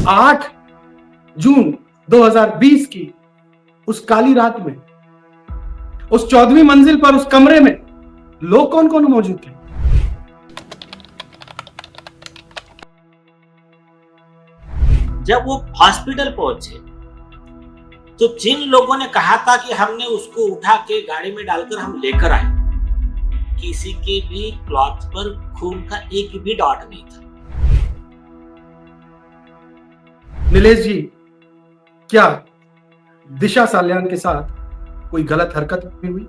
8 जून 2020 की उस काली रात में उस 14वीं मंजिल पर उस कमरे में लोग कौन कौन मौजूद थे? जब वो हॉस्पिटल पहुंचे तो जिन लोगों ने कहा था कि हमने उसको उठा के गाड़ी में डालकर हम लेकर आए, किसी के भी क्लॉथ पर खून का एक भी डॉट नहीं था। नीलेश जी, क्या दिशा साल्यान के साथ कोई गलत हरकत भी हुई?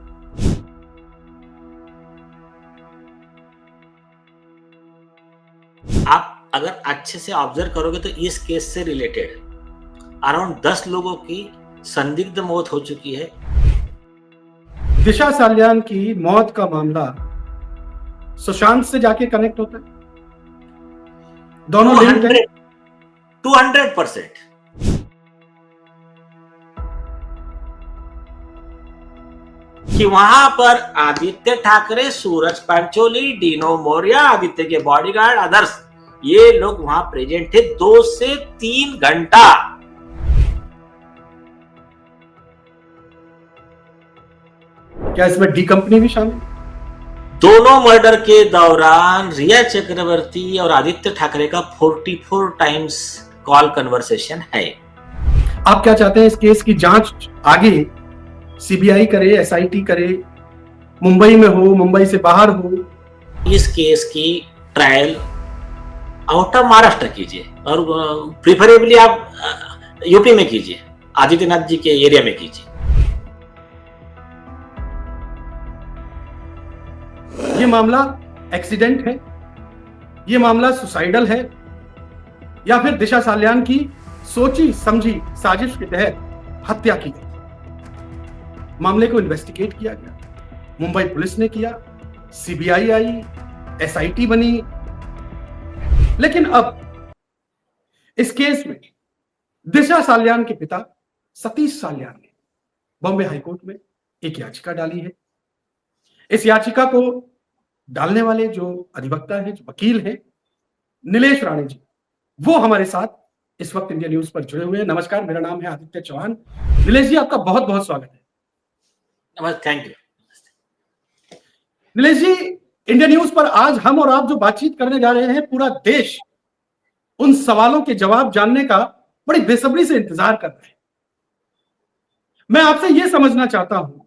आप अगर अच्छे से ऑब्जर्व करोगे तो इस केस से रिलेटेड अराउंड 10 लोगों की संदिग्ध मौत हो चुकी है। दिशा साल्यान की मौत का मामला सुशांत से जाके कनेक्ट होता है? दोनों लिंक्ड हैं? 200%। कि वहां पर आदित्य ठाकरे, सूरज पंचोली, डीनो मौर्य, आदित्य के बॉडीगार्ड, अदर्स, ये लोग वहां प्रेजेंट थे 2 से 3 घंटा। क्या इसमें डी कंपनी भी शामिल? दोनों मर्डर के दौरान रिया चक्रवर्ती और आदित्य ठाकरे का 44 टाइम्स कॉल कन्वर्सेशन है। आप क्या चाहते हैं इस केस की जांच आगे सीबीआई करे, एसआईटी करे, मुंबई में हो, मुंबई से बाहर हो? इस केस की ट्रायल आउट ऑफ महाराष्ट्र कीजिए और प्रिफरेबली आप यूपी में कीजिए, आदित्यनाथ जी के एरिया में कीजिए। ये मामला एक्सीडेंट है, ये मामला सुसाइडल है, या फिर दिशा साल्यान की सोची समझी साजिश के तहत हत्या की गई? मामले को इन्वेस्टिगेट किया गया, मुंबई पुलिस ने किया, सीबीआई आई, एसआईटी बनी, लेकिन अब इस केस में दिशा साल्यान के पिता सतीश साल्यान ने बॉम्बे हाईकोर्ट में एक याचिका डाली है। इस याचिका को डालने वाले जो अधिवक्ता हैं, जो वकील हैं, नीलेश राणे जी, वो हमारे साथ इस वक्त इंडिया न्यूज पर जुड़े हुए हैं। नमस्कार, मेरा नाम है आदित्य चौहान। नीलेश जी, आपका बहुत बहुत स्वागत है। Thank you. Nilesh ji, India News पर आज हम और आप जो बातचीत करने जा रहे हैं, पूरा देश उन सवालों के जवाब जानने का बड़ी बेसब्री से इंतजार कर रहे हैं। मैं आपसे यह समझना चाहता हूं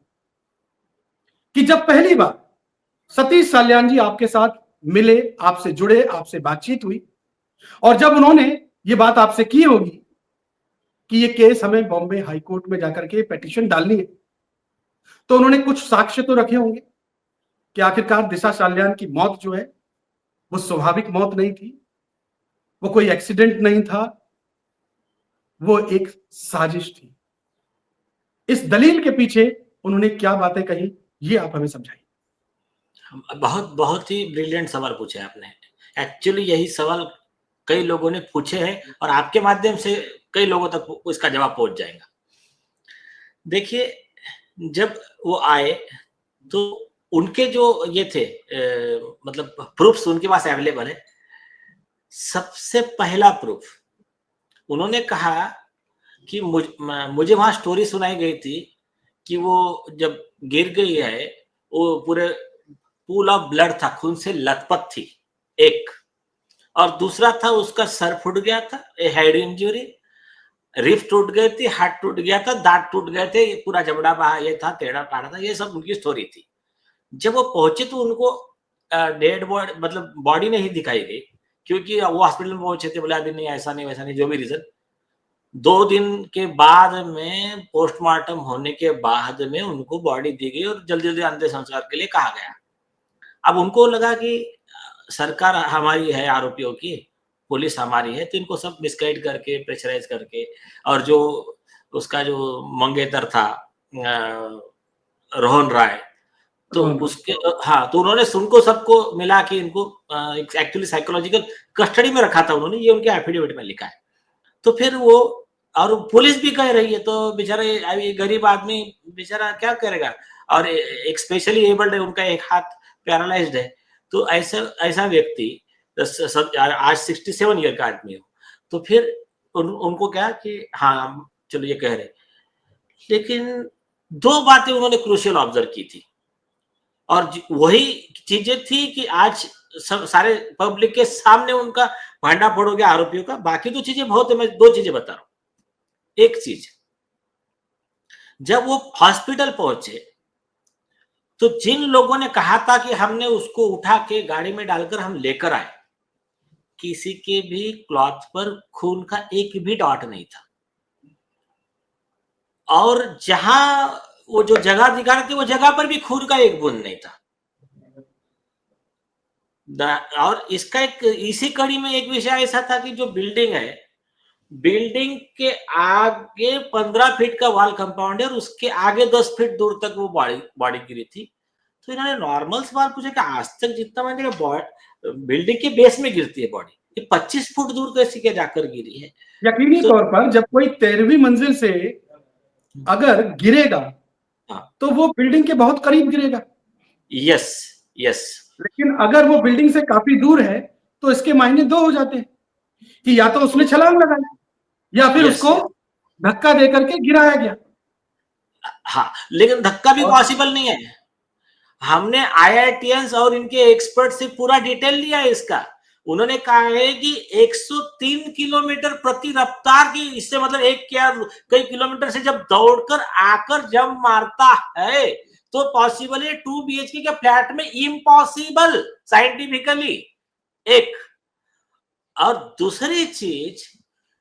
कि जब पहली बार सतीश साल्यान जी आपके साथ मिले, आपसे जुड़े, आपसे बातचीत हुई, और जब उन्होंने ये बात आपसे की होगी कि ये केस हमें बॉम्बे हाईकोर्ट में जाकर के पिटीशन डालनी है, तो उन्होंने कुछ साक्ष्य तो रखे होंगे कि आखिरकार दिशा साल्यान की मौत जो है वो स्वाभाविक मौत नहीं थी, वो कोई एक्सीडेंट नहीं था, वो एक साजिश थी। इस दलील के पीछे उन्होंने क्या बातें कही, ये आप हमें समझाइए। बहुत ही ब्रिलियंट सवाल पूछे आपने। एक्चुअली यही सवाल कई लोगों ने पूछे हैं और आपके माध्यम से कई लोगों तक इसका जवाब पहुंच जाएगा। देखिए, जब वो आए तो उनके जो ये थे मतलब प्रूफ्स उनके पास अवेलेबल है। सबसे पहला प्रूफ उन्होंने कहा कि मुझे वहां स्टोरी सुनाई गई थी कि वो जब गिर गई है, वो पूरे पूल ऑफ ब्लड था, खून से लथपथ थी, एक। और दूसरा था उसका सर फूट गया था, हेड इंजरी, रिफ टूट गई थी, हाथ टूट गया था, दांत टूट गए थे, पूरा जबड़ा बाहर ये था, टेढ़ा काढ़ा था, ये सब उनकी स्टोरी थी। जब वो पहुंचे तो उनको डेड बॉडी मतलब बॉडी नहीं दिखाई गई, क्योंकि वो हॉस्पिटल में पहुंचे थे, बोले अभी नहीं, ऐसा नहीं वैसा नहीं, जो भी रीजन। 2 दिन के बाद में पोस्टमार्टम होने के बाद में उनको बॉडी दी गई और जल्दी जल्दी अंतिम संस्कार के लिए कहा गया। अब उनको लगा कि सरकार हमारी है, आरोपियों की पुलिस हमारी है, तो इनको सब मिसगाइड करके, प्रेशराइज करके, और जो उसका जो मंगेतर था रोहन राय, तो उसके हाँ, तो उन्होंने उनको सबको मिला के इनको एक्चुअली साइकोलॉजिकल कस्टडी में रखा था उन्होंने, ये उनके एफिडेविट में लिखा है। तो फिर वो, और पुलिस भी कह रही है, तो बेचारा गरीब आदमी बेचारा क्या करेगा, और एक स्पेशली एबल्ड है, उनका एक हाथ पैरालाइज्ड है, तो ऐसा व्यक्ति आज 67 ईयर का आदमी हो, तो फिर उनको क्या कि हाँ चलो ये कह रहे, लेकिन दो बातें उन्होंने क्रूशियल ऑब्जर्व की थी और वही चीजें थी कि आज सारे पब्लिक के सामने उनका भांडाफोड़ हो गया आरोपियों का। बाकी तो चीजें बहुत है, मैं दो चीजें बता रहा हूं। एक चीज, जब वो हॉस्पिटल पहुंचे तो जिन लोगों ने कहा था कि हमने उसको उठा के गाड़ी में डालकर हम लेकर आए, किसी के भी क्लॉथ पर खून का एक भी डॉट नहीं था। और जहां वो जो जगह दिखा रहे थे वो जगह पर भी खून का एक बूंद नहीं था। और इसका एक इसी कड़ी में एक विषय ऐसा था कि जो बिल्डिंग है, बिल्डिंग के आगे 15 फीट का वॉल कंपाउंड है और उसके आगे 10 फीट दूर तक वो बॉडी गिरी थी। तो इन्होंने नॉर्मल सवाल पूछा कि आज तक जितना मैंने बिल्डिंग के बेस में गिरती है बॉडी, ये 25 फुट दूर कैसे क्या जाकर गिरी है। यकीनी तौर पर जब कोई 13वीं मंजिल से अगर गिरेगा तो वो बिल्डिंग के बहुत करीब गिरेगा। Yes yes. लेकिन अगर वो बिल्डिंग से काफी दूर है तो इसके मायने दो हो जाते हैं कि या तो उसने छलांग लगाई या फिर उसको धक्का देकर के गिराया गया। हाँ, लेकिन धक्का भी पॉसिबल नहीं है। हमने IITians और इनके एक्सपर्ट से पूरा डिटेल लिया है इसका। उन्होंने कहा है कि 103 किलोमीटर प्रति रफ्तार की, इससे मतलब एक क्या कई किलोमीटर से जब दौड़कर आकर जब मारता है तो पॉसिबल है 2 BHK के फ्लैट में इम्पॉसिबल साइंटिफिकली। एक और दूसरी चीज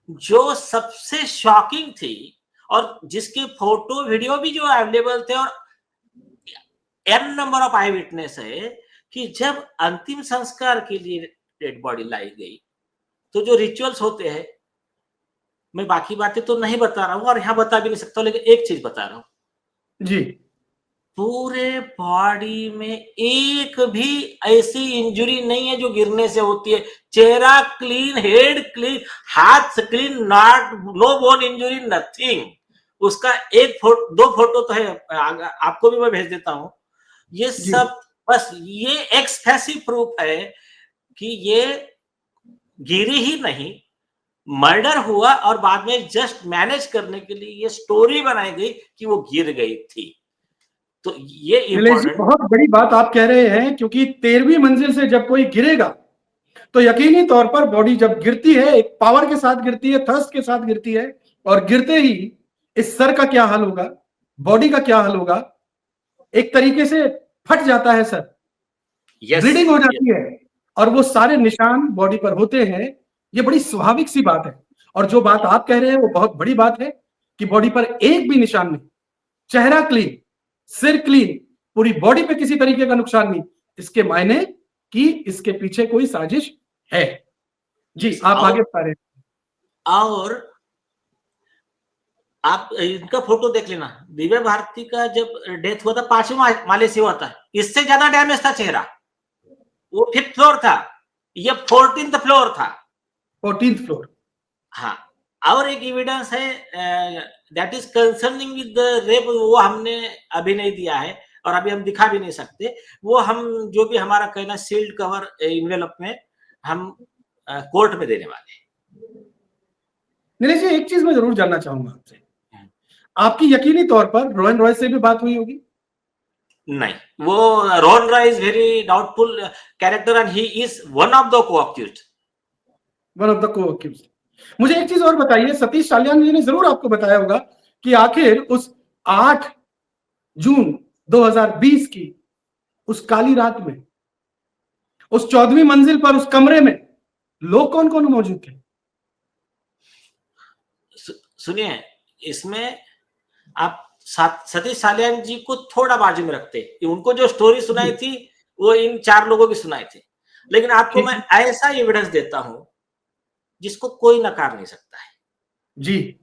जो सबसे शॉकिंग थी और जिसके फोटो वीडियो भी जो अवेलेबल थे और n number of I witness है कि जब अंतिम संस्कार के लिए डेड बॉडी लाई गई तो जो रिचुअल्स होते हैं, मैं बाकी बातें तो नहीं बता रहा हूं और यहां बता भी नहीं सकता, लेकिन एक चीज बता रहा हूं जी, पूरे बॉडी में एक भी ऐसी इंजरी नहीं है जो गिरने से होती है। चेहरा क्लीन, हेड क्लीन, हाथ clean, not know bone injury, nothing. उसका एक फोटो, दो फोटो तो है, आपको भी मैं भेज देता हूं। ये सब बस ये एक्सप्रेसिव प्रूफ है कि ये गिरी ही नहीं, मर्डर हुआ और बाद में जस्ट मैनेज करने के लिए ये स्टोरी बनाई गई कि वो गिर गई थी। तो ये इम्पोर्टेंट, बहुत बड़ी बात आप कह रहे हैं, क्योंकि 13वीं मंजिल से जब कोई गिरेगा तो यकीनी तौर पर बॉडी जब गिरती है एक पावर के साथ गिरती है, थर्स्ट के साथ गिरती है और गिरते ही इस सर का क्या हाल होगा, बॉडी का क्या हाल होगा, एक तरीके से फट जाता है सर, ब्लीडिंग हो जाती है और वो सारे निशान बॉडी पर होते हैं। ये बड़ी स्वाभाविक सी बात है और जो बात आप कह रहे हैं वो बहुत बड़ी बात है कि बॉडी पर एक भी निशान नहीं, चेहरा क्लीन, सिर क्लीन, पूरी बॉडी पे किसी तरीके का नुकसान नहीं। इसके मायने कि इसके पीछे कोई साजिश है। जी, आप आगे बता रहे हैं। और आप इनका फोटो देख लेना, दिव्या भारती का जब डेथ हुआ था 5वें माले से हुआ था, इससे ज्यादा डैमेज था चेहरा। वो 5th फ्लोर था, ये 14th फ्लोर था। 14th floor. हाँ, और एक एविडेंस है that is concerning with the rape, वो हमने अभी नहीं दिया है और अभी हम दिखा भी नहीं सकते। वो हम जो भी हमारा कहना सील्ड कवर इन्वेलप में हम कोर्ट में देने वाले हैं। नीलेश जी, एक चीज मैं जरूर जानना चाहूंगा आपसे, आपकी यकीनी तौर पर रोहन रॉय से भी बात हुई होगी? नहीं, वो Rohan Roy is very doubtful character and he is one of the co-accused. One of the co-accused. मुझे एक चीज और बताइए, सतीश साल्यान जी ने जरूर आपको बताया होगा कि आखिर उस 8 जून 2020 की उस काली रात में उस 14वीं मंजिल पर उस कमरे में लोग कौन कौन मौजूद थे? सुनिए, इसमें आप सतीश साल्यान जी को थोड़ा बाजू में रखते, उनको जो स्टोरी सुनाई थी वो इन 4 लोगों की सुनाई थी, लेकिन आपको मैं ऐसा एविडेंस देता हूं जिसको कोई नकार नहीं सकता है। जी,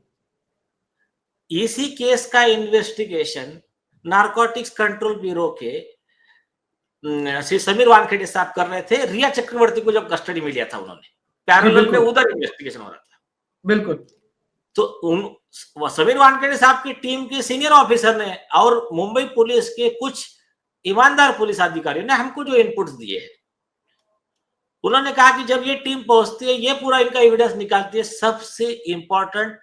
इसी केस का इन्वेस्टिगेशन नारकोटिक्स कंट्रोल ब्यूरो के श्री समीर वानखेड़े साहब कर रहे थे। रिया चक्रवर्ती को जब कस्टडी में लिया था उन्होंने, पैरेलल में उधर इन्वेस्टिगेशन हो रहा था। बिल्कुल। तो समीर वानखेड़े साहब की टीम के सीनियर ऑफिसर ने और मुंबई पुलिस के कुछ ईमानदार पुलिस अधिकारियों ने हमको जो इनपुट्स दिए हैं, उन्होंने कहा कि जब ये टीम पहुंचती है, ये पूरा इनका एविडेंस निकालती है, सबसे इंपॉर्टेंट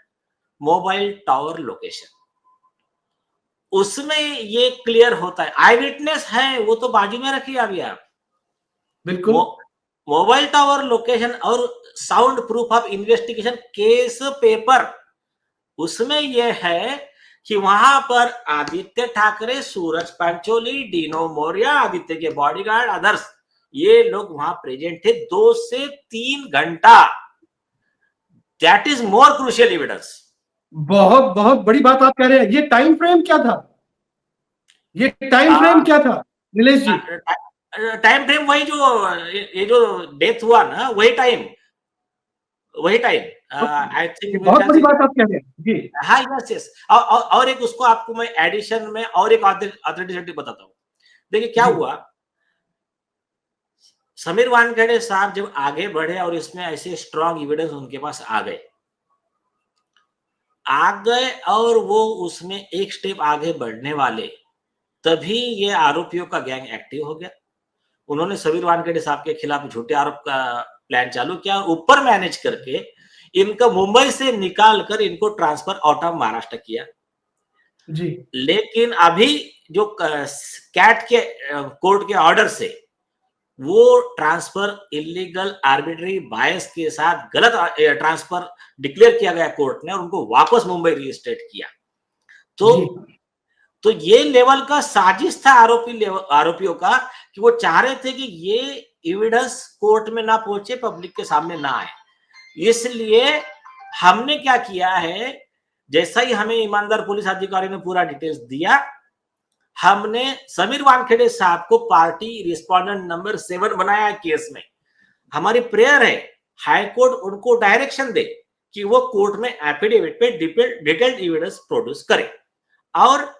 मोबाइल टावर लोकेशन, उसमें ये क्लियर होता है। आई विटनेस है, वो तो बाजू में रखिए अभी आप, बिल्कुल। मोबाइल टावर लोकेशन और sound proof of investigation case paper, उसमें यह है कि वहां पर आदित्य ठाकरे, सूरज पंचोली, डीनो मौर्य, आदित्य के बॉडीगार्ड, अदर्स, ये लोग वहां प्रेजेंट थे 2 से 3 घंटा। That is more crucial evidence. बहुत बहुत बड़ी बात आप कह रहे हैं। ये टाइम फ्रेम क्या था? ये टाइम फ्रेम क्या था नीलेश जी? टाइम फ्रेम वही जो ये जो डेथ हुआ ना, वही टाइम आई ये थिंक। बहुत बड़ी बात आप कह रहे हैं जी। हाँ, यस यस। और एक उसको आपको मैं एडिशन में और एक ऑथेंटिसिटी बताता हूँ। देखिए क्या जी हुआ, समीर वानखेड़े साहब जब आगे बढ़े और इसमें ऐसे स्ट्रॉन्ग एविडेंस उनके पास आ गए और वो उसमें एक स्टेप आगे बढ़ने वाले, तभी ये आरोपियों का गैंग एक्टिव हो गया। उन्होंने समीर वानखेड़े साहब के खिलाफ झूठे आरोप का प्लान चालू किया और ऊपर मैनेज करके इनका मुंबई से निकाल कर इनको ट्रांसफर आउट ऑफ महाराष्ट्र किया। जी लेकिन अभी जो कैट के कोर्ट के ऑर्डर से वो ट्रांसफर इलीगल आर्बिट्री बायस के साथ गलत ट्रांसफर डिक्लेयर किया गया कोर्ट ने और उनको वापस मुंबई रीस्टेट किया। तो ये लेवल का साजिश था आरोपियों का कि वो चाह रहे थे कि ये एविडेंस कोर्ट में ना पहुंचे, पब्लिक के सामने ना आए। इसलिए हमने क्या किया है, जैसा ही हमें ईमानदार पुलिस अधिकारी ने पूरा डिटेल्स दिया, हमने समीर वानखेड़े साहब को पार्टी रिस्पोंडेंट नंबर 7 बनाया केस में। हमारी प्रेयर है हाई कोर्ट उनको डायरेक्शन दे कि वो कोर्ट में एफिडेविट पे डिटेल्ड एविडेंस प्रोड्यूस करे। और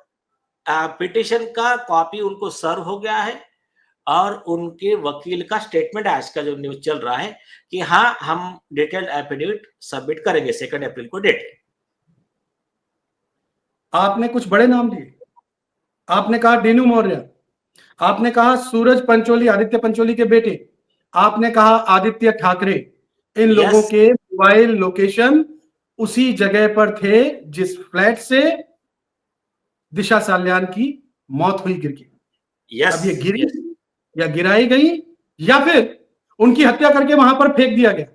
पिटिशन का कॉपी उनको सर्व हो गया है और उनके वकील का स्टेटमेंट आज का जो न्यूज चल रहा है कि हाँ, हम डिटेल्ड एफिडेविट सबमिट करेंगे 2 अप्रैल को डेट। आपने कुछ बड़े नाम लिए। आपने कहा डीनू मौर्य, आपने कहा सूरज पंचोली, आदित्य पंचोली के बेटे, आपने कहा आदित्य ठाकरे। इन लोगों के मोबाइल लोकेशन उसी जगह पर थे जिस फ्लैट से दिशा साल्यान की मौत हुई गिर के। अब ये गिरी या गिराई गई या फिर उनकी हत्या करके वहां पर फेंक दिया गया,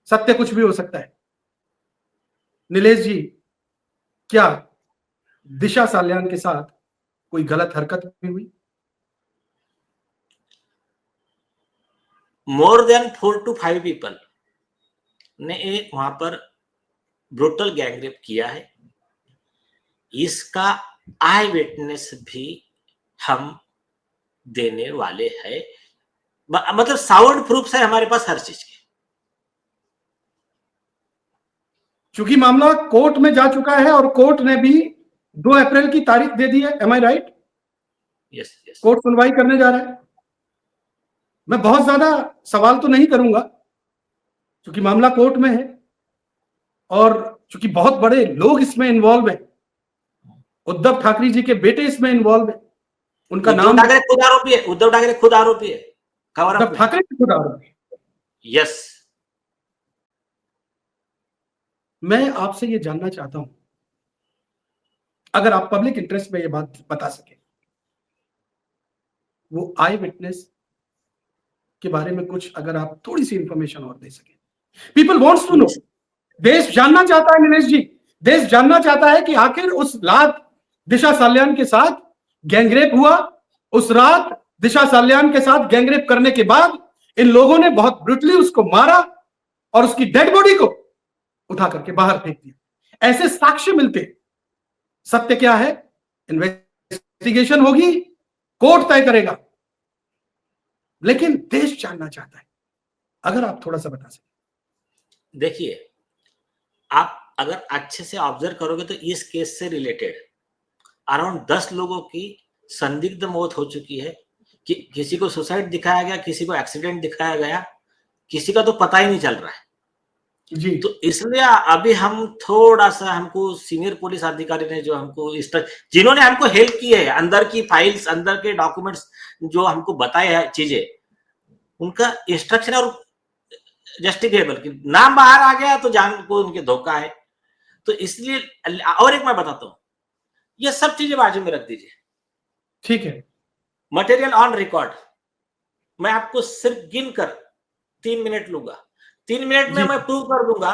सत्य कुछ भी हो सकता है। नीलेश जी, क्या दिशा साल्यान के साथ कोई गलत हरकत भी हुई? मोर देन 4 to 5 पीपल ने एक वहां पर ब्रूटल गैंगरेप किया है। इसका आई विटनेस भी हम देने वाले हैं, मतलब साउंड प्रूफ है हमारे पास हर चीज के। चूंकि मामला कोर्ट में जा चुका है और कोर्ट ने भी 2 अप्रैल की तारीख दे दी है, एम आई राइट? Yes yes. कोर्ट सुनवाई करने जा रहा है। मैं बहुत ज्यादा सवाल तो नहीं करूंगा क्योंकि मामला कोर्ट में है और चूंकि बहुत बड़े लोग इसमें इन्वॉल्व हैं, उद्धव ठाकरे जी के बेटे इसमें इन्वॉल्व है, उनका नाम ठाकरे खुद आरोपी है, उद्धव ठाकरे खुद आरोपी है, उद्धव ठाकरे खुद आरोपी। यस। मैं आपसे ये जानना चाहता हूं, अगर आप पब्लिक इंटरेस्ट में ये बात बता सके, वो आई विटनेस के बारे में कुछ अगर आप थोड़ी सी इंफॉर्मेशन और दे सके। People wants to know. देश जानना चाहता है नीलेश जी, देश जानना चाहता है कि आखिर उस रात दिशा साल्यान के साथ गैंगरेप हुआ, उस रात दिशा साल्यान के साथ गैंगरेप करने के बाद इन लोगों ने बहुत ब्रूटली उसको मारा और उसकी डेड बॉडी को उठा करके बाहर फेंक दिया। ऐसे साक्ष्य मिलते, सत्य क्या है इन्वेस्टिगेशन होगी, कोर्ट तय करेगा, लेकिन देश जानना चाहता है। अगर आप थोड़ा सा बता सकें। देखिए, आप अगर अच्छे से ऑब्जर्व करोगे तो इस केस से रिलेटेड अराउंड 10 लोगों की संदिग्ध मौत हो चुकी है कि किसी को सुसाइड दिखाया गया, किसी को एक्सीडेंट दिखाया गया, किसी का तो पता ही नहीं चल रहा है जी। तो इसलिए अभी हम थोड़ा सा, हमको सीनियर पुलिस अधिकारी ने जो हमको जिन्होंने हमको हेल्प की है, अंदर की फाइल्स, अंदर के डॉक्यूमेंट्स जो हमको बताए हैं चीजें, उनका इंस्ट्रक्शन और जस्टिफिकेबल कि नाम बाहर आ गया तो जान को उनके धोखा है। तो इसलिए और एक मैं बताता हूं, ये सब चीजें बाजू में रख दीजिए। ठीक है। मटेरियल ऑन रिकॉर्ड मैं आपको सिर्फ गिनकर 3 मिनट लूंगा, 3 मिनट में जी मैं प्रूव कर दूंगा।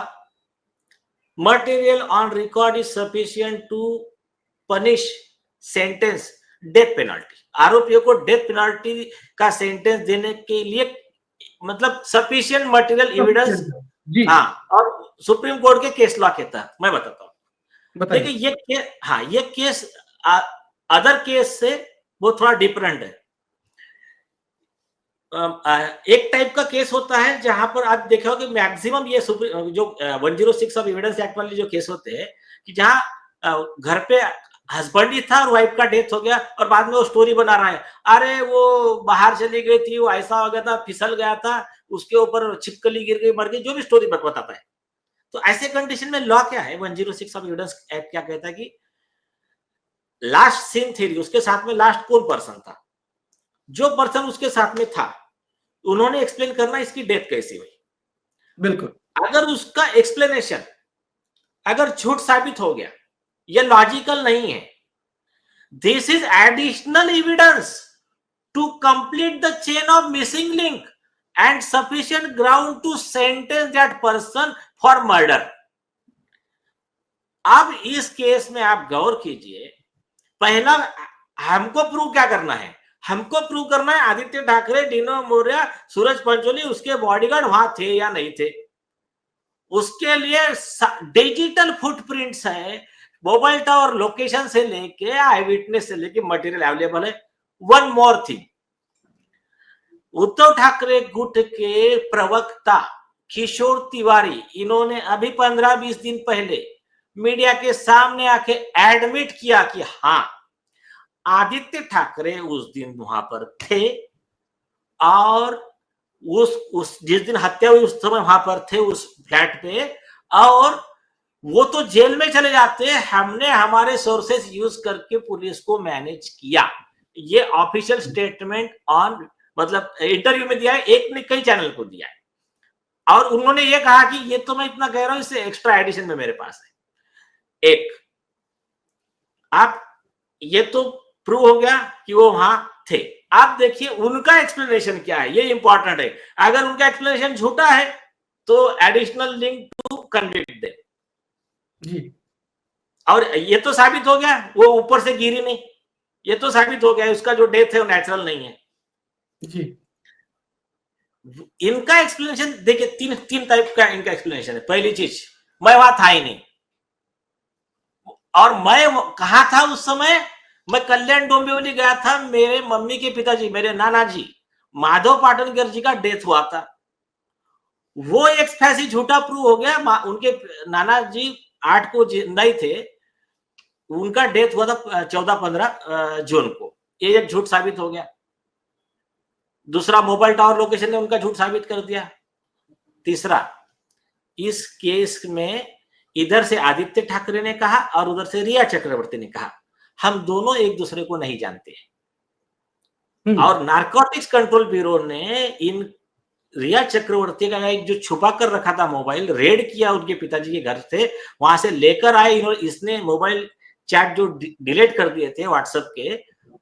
Material on record is sufficient to punish sentence death penalty. आरोपियों को डेथ पेनल्टी का सेंटेंस देने के लिए मतलब सफिशिएंट मटेरियल एविडेंस। जी हाँ, और सुप्रीम कोर्ट के केस लॉ के तहत मैं बताता हूँ। देखिए बताइए। ये केस अदर केस से वो थोड़ा डिफरेंट है। एक टाइप का केस होता है जहां पर आप देखा हो कि मैक्सिमम ये जो 106 ऑफ एविडेंस एक्ट वाले जो केस होते हैं कि जहां घर पे हस्बैंड ही था और वाइफ का डेथ हो गया और बाद में वो स्टोरी बना रहा है, अरे वो बाहर चली गई थी, वो ऐसा हो गया था, फिसल गया था, उसके ऊपर छिपकली गिर गई, मर गई, जो भी स्टोरी बताता है। तो ऐसे कंडीशन में लॉ क्या है, 106 ऑफ एविडेंस एक्ट क्या कहता है कि लास्ट सीन थ्योरी, उसके साथ में लास्ट कौन पर्सन था, जो पर्सन उसके साथ में था उन्होंने एक्सप्लेन करना इसकी डेथ कैसी हुई। बिल्कुल। अगर उसका एक्सप्लेनेशन अगर झूठ साबित हो गया, यह लॉजिकल नहीं है, this is additional evidence to complete the chain of missing link and sufficient ground to sentence that person for murder. अब इस केस में आप गौर कीजिए, पहला हमको प्रूव क्या करना है, हमको प्रूव करना है आदित्य ठाकरे, डीनो मौर्य, सूरज पंचोली उसके बॉडीगार्ड वहां थे या नहीं थे। उसके लिए डिजिटल फुटप्रिंट्स है, मोबाइल टावर लोकेशन से लेके आई विटनेस से लेके मटेरियल अवेलेबल है। One more thing, Uddhav Thackeray गुट के प्रवक्ता किशोर तिवारी, इन्होंने अभी 15-20 दिन पहले मीडिया के सामने आके एडमिट किया कि हाँ आदित्य ठाकरे उस दिन वहां पर थे और उस जिस दिन हत्या हुई उस समय वहां पर थे उस फ्लैट पे, और वो तो जेल में चले जाते, हमने हमारे सोर्सेस यूज करके पुलिस को मैनेज किया। ये ऑफिशियल स्टेटमेंट ऑन मतलब इंटरव्यू में दिया है, एक ने कई चैनल को दिया है, और उन्होंने ये कहा कि ये तो मैं इतना कह रहा हूं, इससे एक्स्ट्रा एडिशन में मेरे पास है एक। आप ये तो प्रूव हो गया कि वो वहां थे। आप देखिए उनका एक्सप्लेनेशन क्या है, ये इंपॉर्टेंट है। अगर उनका एक्सप्लेनेशन झूठा है तो एडिशनल लिंक टू कन्विक्ट दे जी और ये तो साबित हो गया वो ऊपर से गिरी नहीं, ये तो साबित हो गया उसका जो डेथ है वो नेचुरल नहीं है। जी इनका एक्सप्लेनेशन देखिए, तीन टाइप का इनका एक्सप्लेनेशन है। पहली चीज, मैं वहां था ही नहीं, और मैं कहा था उस समय, मैं कल्याण डोंबिवली गया था, मेरे मम्मी के पिताजी मेरे नाना जी माधव पाटनकर जी का डेथ हुआ था। वो एक फैसी झूठा प्रूव हो गया, उनके नाना जी 8 को जिंदा ही थे, उनका डेथ हुआ था 14-15 जून को, ये एक झूठ साबित हो गया। दूसरा, मोबाइल टावर लोकेशन ने उनका झूठ साबित कर दिया। तीसरा, इस केस में इधर से आदित्य ठाकरे ने कहा और उधर से रिया चक्रवर्ती ने कहा, हम दोनों एक दूसरे को नहीं जानते, और नारकोटिक्स कंट्रोल ब्यूरो ने इन रिया चक्रवर्ती का एक जो छुपा कर रखा था मोबाइल, रेड किया उनके पिताजी के घर से, वहां से लेकर आए इसने मोबाइल चैट जो डिलीट कर दिए थे व्हाट्सएप के,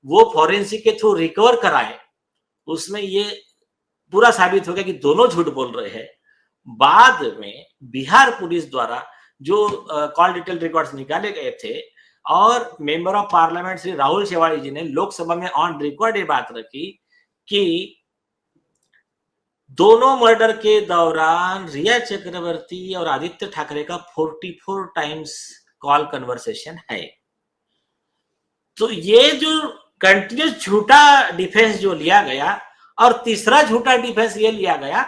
वो फॉरेंसिक के थ्रू रिकवर कराए। उसमें ये पूरा साबित हो गया कि दोनों झूठ बोल रहे हैं। बाद में बिहार पुलिस द्वारा जो कॉल डिटेल रिकॉर्ड्स निकाले गए थे, और member of parliament Shri Rahul Shewadi ji ने लोकसभा में ऑन रिकॉर्ड ये बात रखी कि दोनों मर्डर के दौरान रिया चक्रवर्ती और आदित्य ठाकरे का 44 टाइम्स कॉल कन्वर्सेशन है। तो ये जो कंटिन्यूस झूठा डिफेंस जो लिया गया, और तीसरा झूठा डिफेंस ये लिया गया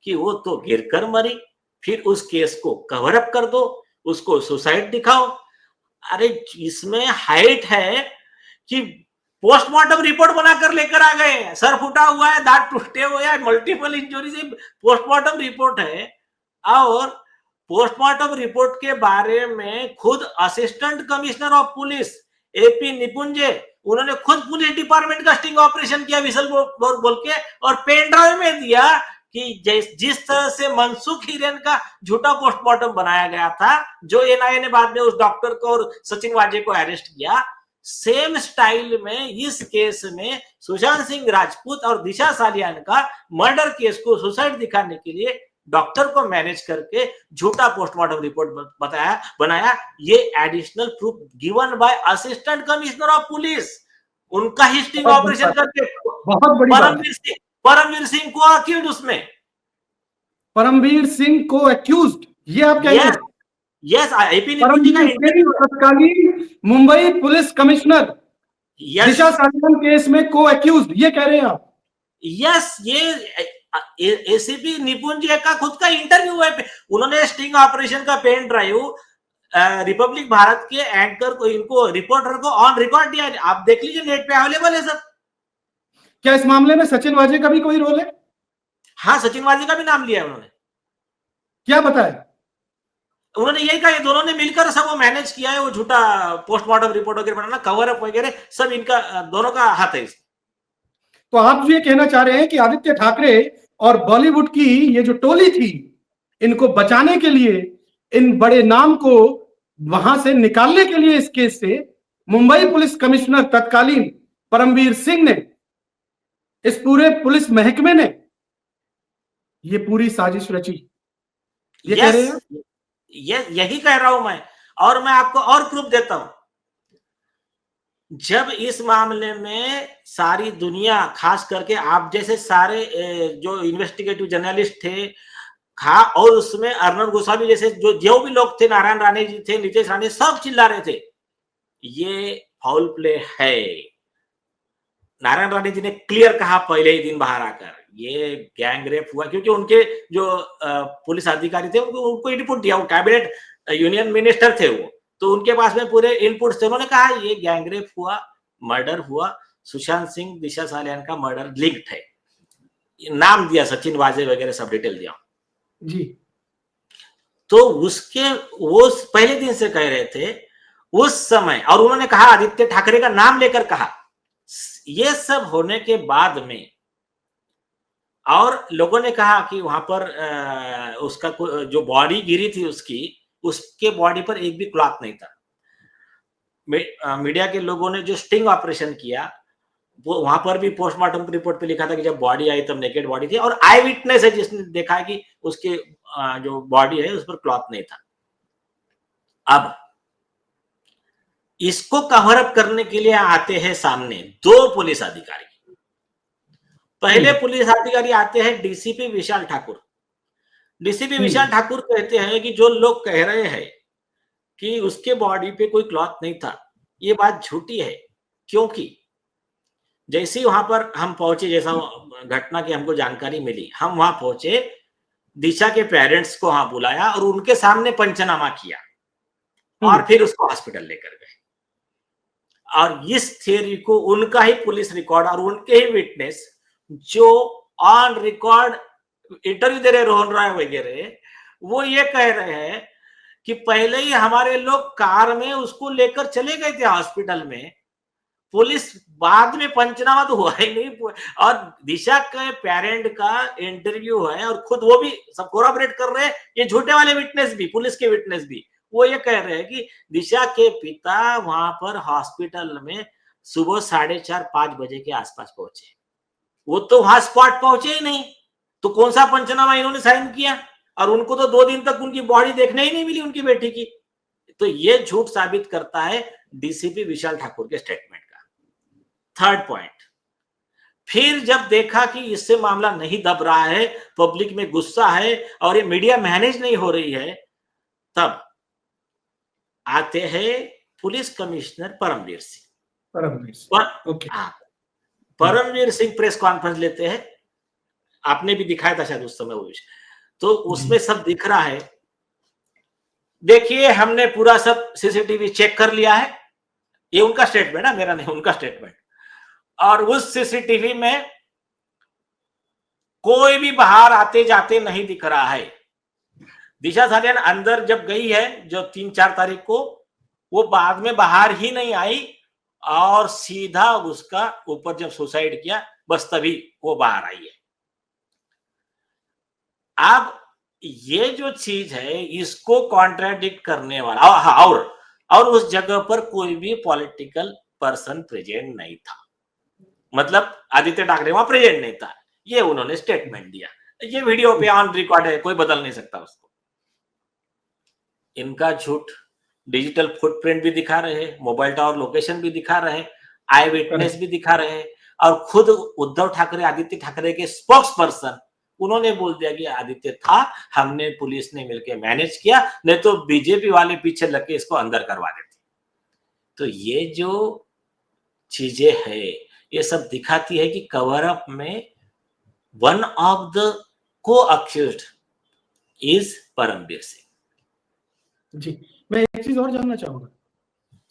कि वो तो गिरकर मरी, फिर उस केस को कवर अप कर दो, उसको सुसाइड दिखाओ। अरे इसमें हाइट है कि पोस्टमार्टम रिपोर्ट बनाकर लेकर आ गए, सर फूटा हुआ है, दांत टूटे हुए हैं, मल्टीपल इंजरी से पोस्टमार्टम रिपोर्ट है, और पोस्टमार्टम रिपोर्ट के बारे में खुद assistant commissioner of police AP निपुंजे उन्होंने खुद पुलिस डिपार्टमेंट का स्टिंग ऑपरेशन किया विसल बोल के, और पेन ड्राइव में दिया कि जिस तरह से मनसुख हिरेन का झूठा पोस्टमार्टम बनाया गया था, जो एनआईए ने बाद में उस डॉक्टर को और सचिन वाजे को अरेस्ट किया, सेम स्टाइल में इस केस में सुशांत सिंह राजपूत और दिशा सालियान का मर्डर केस को सुसाइड दिखाने के लिए डॉक्टर को मैनेज करके झूठा पोस्टमार्टम रिपोर्ट बनाया। ये additional proof given by assistant commissioner of police, उनका ही स्टिंग ऑपरेशन करके बहुत बड़ी परमवीर सिंह को अक्यूज, उसमें परमवीर सिंह को अक्यूज्ड, ये आप कह रहे हैं? यस, एपी निकुंज का इंटरव्यू, तत्कालीन मुंबई पुलिस कमिश्नर दिशा सालियान केस में को अक्यूज्ड, ये कह रहे हैं आप? यस, ये एसीपी निपुंज का खुद का इंटरव्यू है। उन्होंने स्टिंग ऑपरेशन का पेन ड्राइव रिपब्लिक भारत के एंकर को, इनको रिपोर्टर को ऑन रिकॉर्ड दिया, आप देख लीजिए, नेट पे अवेलेबल है सब। क्या इस मामले में सचिन वाजे का भी कोई रोल है? हाँ, सचिन वाजे का भी नाम लिया है उन्होंने। क्या बताया उन्होंने? यही कहा, दोनों ने मिलकर सब वो मैनेज किया है, वो झूठा पोस्टमार्टम रिपोर्ट वगैरह बनाना, कवर अप वगैरह सब इनका, दोनों का हाथ है इसमें। तो आप ये कहना चाह रहे हैं कि आदित्य ठाकरे और बॉलीवुड की ये जो टोली थी, इनको बचाने के लिए, इन बड़े नाम को वहां से निकालने के लिए, इस केस से मुंबई पुलिस कमिश्नर तत्कालीन परमवीर सिंह ने, इस पूरे पुलिस महकमे ने ये पूरी साजिश रची, ये कह रहे हैं? यही कह रहा हूं मैं, और मैं आपको और प्रूफ देता हूं। जब इस मामले में सारी दुनिया, खास करके आप जैसे सारे जो इन्वेस्टिगेटिव जर्नलिस्ट थे, और उसमें अर्नब गोस्वामी जैसे जो भी लोग थे, नारायण राणे जी थे, नीतीश राणे, सब चिल्ला रहे थे ये फाउल प्ले है। नारायण राणे जी ने क्लियर कहा पहले ही दिन बाहर आकर, ये गैंग रेप हुआ, क्योंकि उनके जो पुलिस अधिकारी थे उनको इनपुट दिया, वो कैबिनेट यूनियन मिनिस्टर थे वो, तो उनके पास में पूरे इनपुट्स थे। उन्होंने कहा ये गैंग रेप हुआ, मर्डर हुआ, सुशांत सिंह दिशा सालियान का मर्डर लिंक्ड है, नाम दिया, सचिन वाजे वगैरह सब डिटेल दिया जी। तो उसके वो पहले दिन से कह रहे थे उस समय, और उन्होंने कहा, आदित्य ठाकरे का नाम लेकर कहा। ये सब होने के बाद में, और लोगों ने कहा कि वहां पर उसका जो बॉडी गिरी थी उसके बॉडी पर एक भी क्लॉथ नहीं था। मीडिया के लोगों ने जो स्टिंग ऑपरेशन किया, वो वहां पर भी पोस्टमार्टम रिपोर्ट पे लिखा था कि जब बॉडी आई तब नेकेड बॉडी थी, और आई विटनेस है जिसने देखा कि उसके जो बॉडी है उस पर क्लॉथ नहीं था। अब इसको कवर अप करने के लिए आते हैं सामने दो पुलिस अधिकारी। पहले पुलिस अधिकारी आते हैं डीसीपी विशाल ठाकुर। डीसीपी विशाल ठाकुर कहते हैं कि जो लोग कह रहे हैं कि उसके बॉडी पे कोई क्लॉथ नहीं था, ये बात झूठी है, क्योंकि जैसे ही वहां पर हम पहुंचे, जैसा घटना की हमको जानकारी मिली, हम वहां पहुंचे, दिशा के पेरेंट्स को वहां बुलाया और उनके सामने पंचनामा किया और फिर उसको हॉस्पिटल लेकर गए। और इस थियरी को उनका ही पुलिस रिकॉर्ड और उनके ही विटनेस जो ऑन रिकॉर्ड इंटरव्यू दे रहे रोहन राय वगैरह, वो ये कह रहे हैं कि पहले ही हमारे लोग कार में उसको लेकर चले गए थे हॉस्पिटल में, पुलिस बाद में पंचनामा तो हुआ ही नहीं। और दिशा के पेरेंट का इंटरव्यू है और खुद वो भी सब कोराबरेट कर रहे हैं, ये झूठे वाले विटनेस भी, पुलिस के विटनेस भी, वो ये कह रहे हैं कि दिशा के पिता वहां पर हॉस्पिटल में सुबह 4:30-5 बजे के आसपास पहुंचे। वो तो वहां स्पॉट पहुंचे ही नहीं, तो कौन सा पंचनामा इन्होंने साइन किया? और उनको तो 2 दिन तक उनकी बॉडी देखने ही नहीं मिली उनकी बेटी की। तो ये झूठ साबित करता है डीसीपी विशाल ठाकुर के स्टेटमेंट का। थर्ड पॉइंट, फिर जब देखा कि इससे मामला नहीं दब रहा है, पब्लिक में गुस्सा है और ये मीडिया मैनेज नहीं हो रही है, तब आते हैं police commissioner Paramvir Singh. Paramvir Singh press conference लेते हैं, आपने भी दिखाया था शायद उस समय वो विषय, तो उसमें सब दिख रहा है। देखिए, हमने पूरा सब सीसीटीवी चेक कर लिया है, ये उनका स्टेटमेंट है, मेरा नहीं, उनका स्टेटमेंट। और उस सीसीटीवी में कोई भी बाहर आते जाते नहीं दिख रहा है। दिशा सालियान अंदर जब गई है जो 3-4 तारीख को, वो बाद में बाहर ही नहीं आई और सीधा उसका ऊपर जब सुसाइड किया बस तभी वो बाहर आई है। अब ये जो चीज है इसको कॉन्ट्राडिक्ट करने वाला और उस जगह पर कोई भी पॉलिटिकल पर्सन प्रेजेंट नहीं था, मतलब आदित्य ठाकरे वहां प्रेजेंट नहीं था, ये उन्होंने स्टेटमेंट दिया। ये वीडियो पे ऑन रिकॉर्ड है, कोई बदल नहीं सकता उसको। इनका झूठ डिजिटल फुटप्रिंट भी दिखा रहे हैं, मोबाइल टावर लोकेशन भी दिखा रहे हैं, आई विटनेस भी दिखा रहे हैं, और खुद उद्धव ठाकरे आदित्य ठाकरे के स्पोक्स पर्सन उन्होंने बोल दिया कि आदित्य था, हमने पुलिस ने मिलकर मैनेज किया, नहीं तो बीजेपी वाले पीछे लग के इसको अंदर करवा देते। तो ये जो चीजें है ये सब दिखाती है कि कवर अप में वन ऑफ द को अक्यूज्ड इज परमबीर सिंह। जी, मैं एक चीज और जानना चाहूंगा,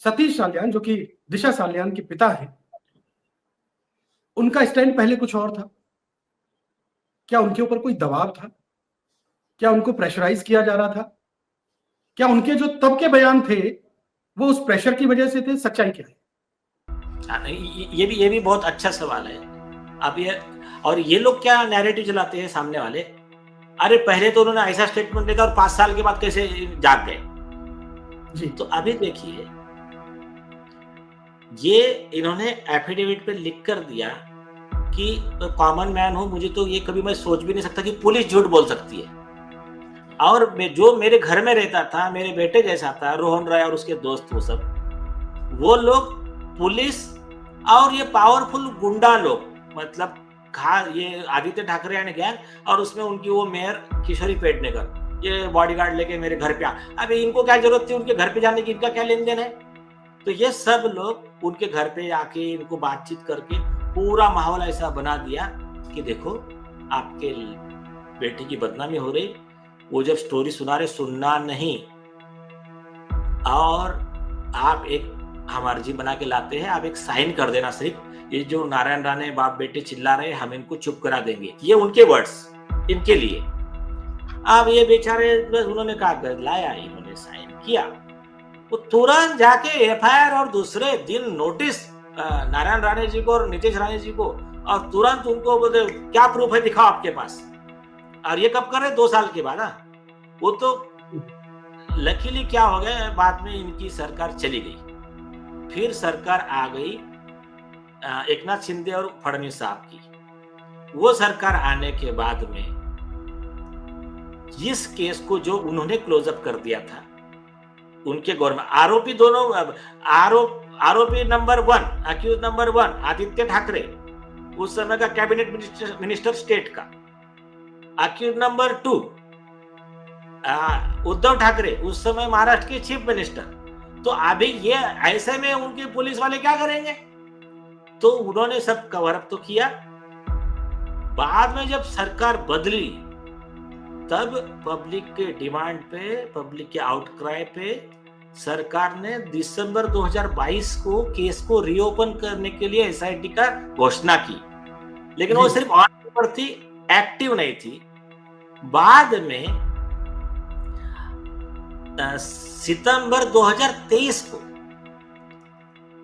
सतीश साल्यान जो कि दिशा साल्यान के पिता है, उनका स्टैंड पहले कुछ और था। क्या उनके ऊपर कोई दबाव था? क्या उनको प्रेशराइज किया जा रहा था? क्या उनके जो तब के बयान थे वो उस प्रेशर की वजह से थे? सच्चाई क्या है? ये भी बहुत अच्छा सवाल है। अब ये लोग क्या नैरेटिव चलाते हैं सामने वाले, अरे पहले तो उन्होंने ऐसा स्टेटमेंट दिया और 5 साल के बाद कैसे जाग गए जी। तो अभी देखिए, ये इन्होंने एफिडेविट पे लिख कर दिया कि कॉमन मैन हूं, मुझे तो ये कभी मैं सोच भी नहीं सकता कि पुलिस झूठ बोल सकती है। और जो मेरे घर में रहता था, मेरे बेटे जैसा था, रोहन राय और उसके दोस्त, वो लोग पुलिस और ये पावरफुल गुंडा लोग, मतलब ये आदित्य ठाकरे एंड गैंग, और उसमें उनकी वो मेयर किशोरी पेडनेकर, ये बॉडीगार्ड लेके मेरे घर पे अबे इनको क्या जरूरत थी उनके घर पे जाने की, इनका क्या लेन देन है? तो ये सब लोग उनके घर पे आके इनको बातचीत करके पूरा माहौल ऐसा बना दिया कि देखो आपके बेटे की बदनामी हो रही, वो जब स्टोरी सुना रहे सुनना नहीं, और आप एक हम अर्जी बना के लाते हैं, आप एक साइन कर देना सिर्फ, ये जो नारायण राणे बाप बेटे चिल्ला रहे हम इनको चुप करा देंगे, ये उनके वर्ड्स इनके लिए। अब ये बेचारे उन्होंने कहा कर लाया, इन्होंने साइन किया, वो तुरंत जाके एफआईआर और दूसरे दिन नोटिस नारायण राणे जी को और नीतीश राणे जी को, और तुरंत उनको बोले क्या प्रूफ है दिखाओ आपके पास। और ये कब कर रहे? 2 साल के बाद। वो तो लकीली क्या हो गया, बाद में इनकी सरकार चली गई, फिर सरकार आ गई एकनाथ शिंदे और फडणवीस साहब की। वो सरकार आने के बाद में जिस केस को जो उन्होंने क्लोजअप कर दिया था, उनके गवर्नमेंट आरोपी दोनों, आरोपी number 1, accused number 1 Aaditya Thackeray, उस समय का कैबिनेट मिनिस्टर स्टेट का, अक्यूज नंबर 2 उद्धव ठाकरे, उस समय महाराष्ट्र के चीफ मिनिस्टर। तो अभी ये ऐसे में उनके पुलिस वाले क्या करेंगे? तो उन्होंने सब कवर अप तो किया। बाद में जब सरकार बदली तब पब्लिक के डिमांड पे, पब्लिक के आउटक्राई पे सरकार ने दिसंबर 2022 को केस को रीओपन करने के लिए एसआईटी का घोषणा की, लेकिन वो सिर्फ ऑन पेपर थी, एक्टिव नहीं थी। बाद में सितंबर 2023 को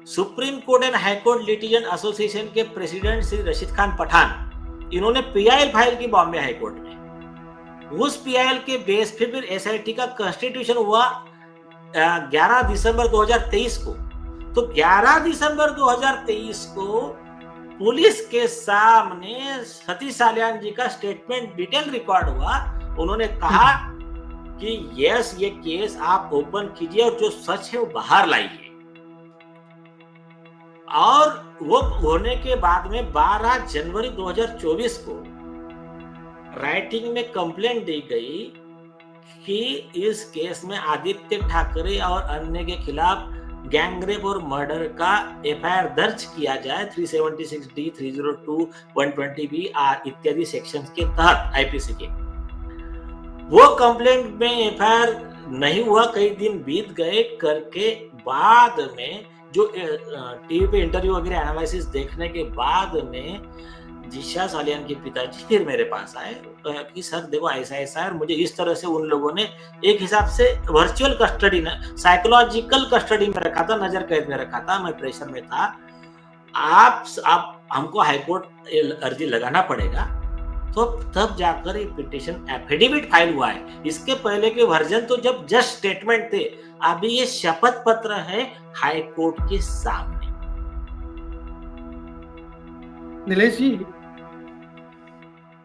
supreme court and high court litigant association के प्रेसिडेंट श्री रशीद खान पठान, इन्होंने पीआईएल फाइल की बॉम्बे हाई कोर्ट में। उस पीआईएल के बेस पे फिर एसआईटी का कॉन्स्टिट्यूशन हुआ 11 दिसंबर 2023 को। तो 11 दिसंबर 2023 को पुलिस के सामने सतीश साल्यान जी का स्टेटमेंट डिटेल रिकॉर्ड हुआ। उन्होंने कहा कि यस, ये केस आप ओपन कीजिए और जो सच है वो बाहर लाइए। और वो होने के बाद में 12 जनवरी 2024 को राइटिंग में कंप्लेंट दी गई कि इस केस में आदित्य ठाकरे और अन्य के खिलाफ गैंगरेप और मर्डर का एफआईआर दर्ज किया जाए 376D, 302, 120B इत्यादि सेक्शंस के तहत आईपीसी के। वो कंप्लेंट में एफआईआर नहीं हुआ, कई दिन बीत गए करके बाद में जो टीवी पे इंटरव्यू वगैरह एनालिसिस देखने के बाद में दिशा सालियान के पिताजी फिर मेरे पास आए कि सर देखो ऐसा ऐसा है, और मुझे इस तरह से उन लोगों ने एक हिसाब से वर्चुअल कस्टडी ना, साइकोलॉजिकल कस्टडी में रखा था, नजर कैद में रखा था, मैं प्रेशर में था। आप हमको हाईकोर्ट अर्जी लगाना पड़ेगा, तो तब जाकर ये पिटिशन एफिडेविट फाइल हुआ है। इसके पहले के वर्जन तो जब जस्ट स्टेटमेंट थे, अभी ये शपथ पत्र है हाई कोर्ट के सामने। नीलेश जी,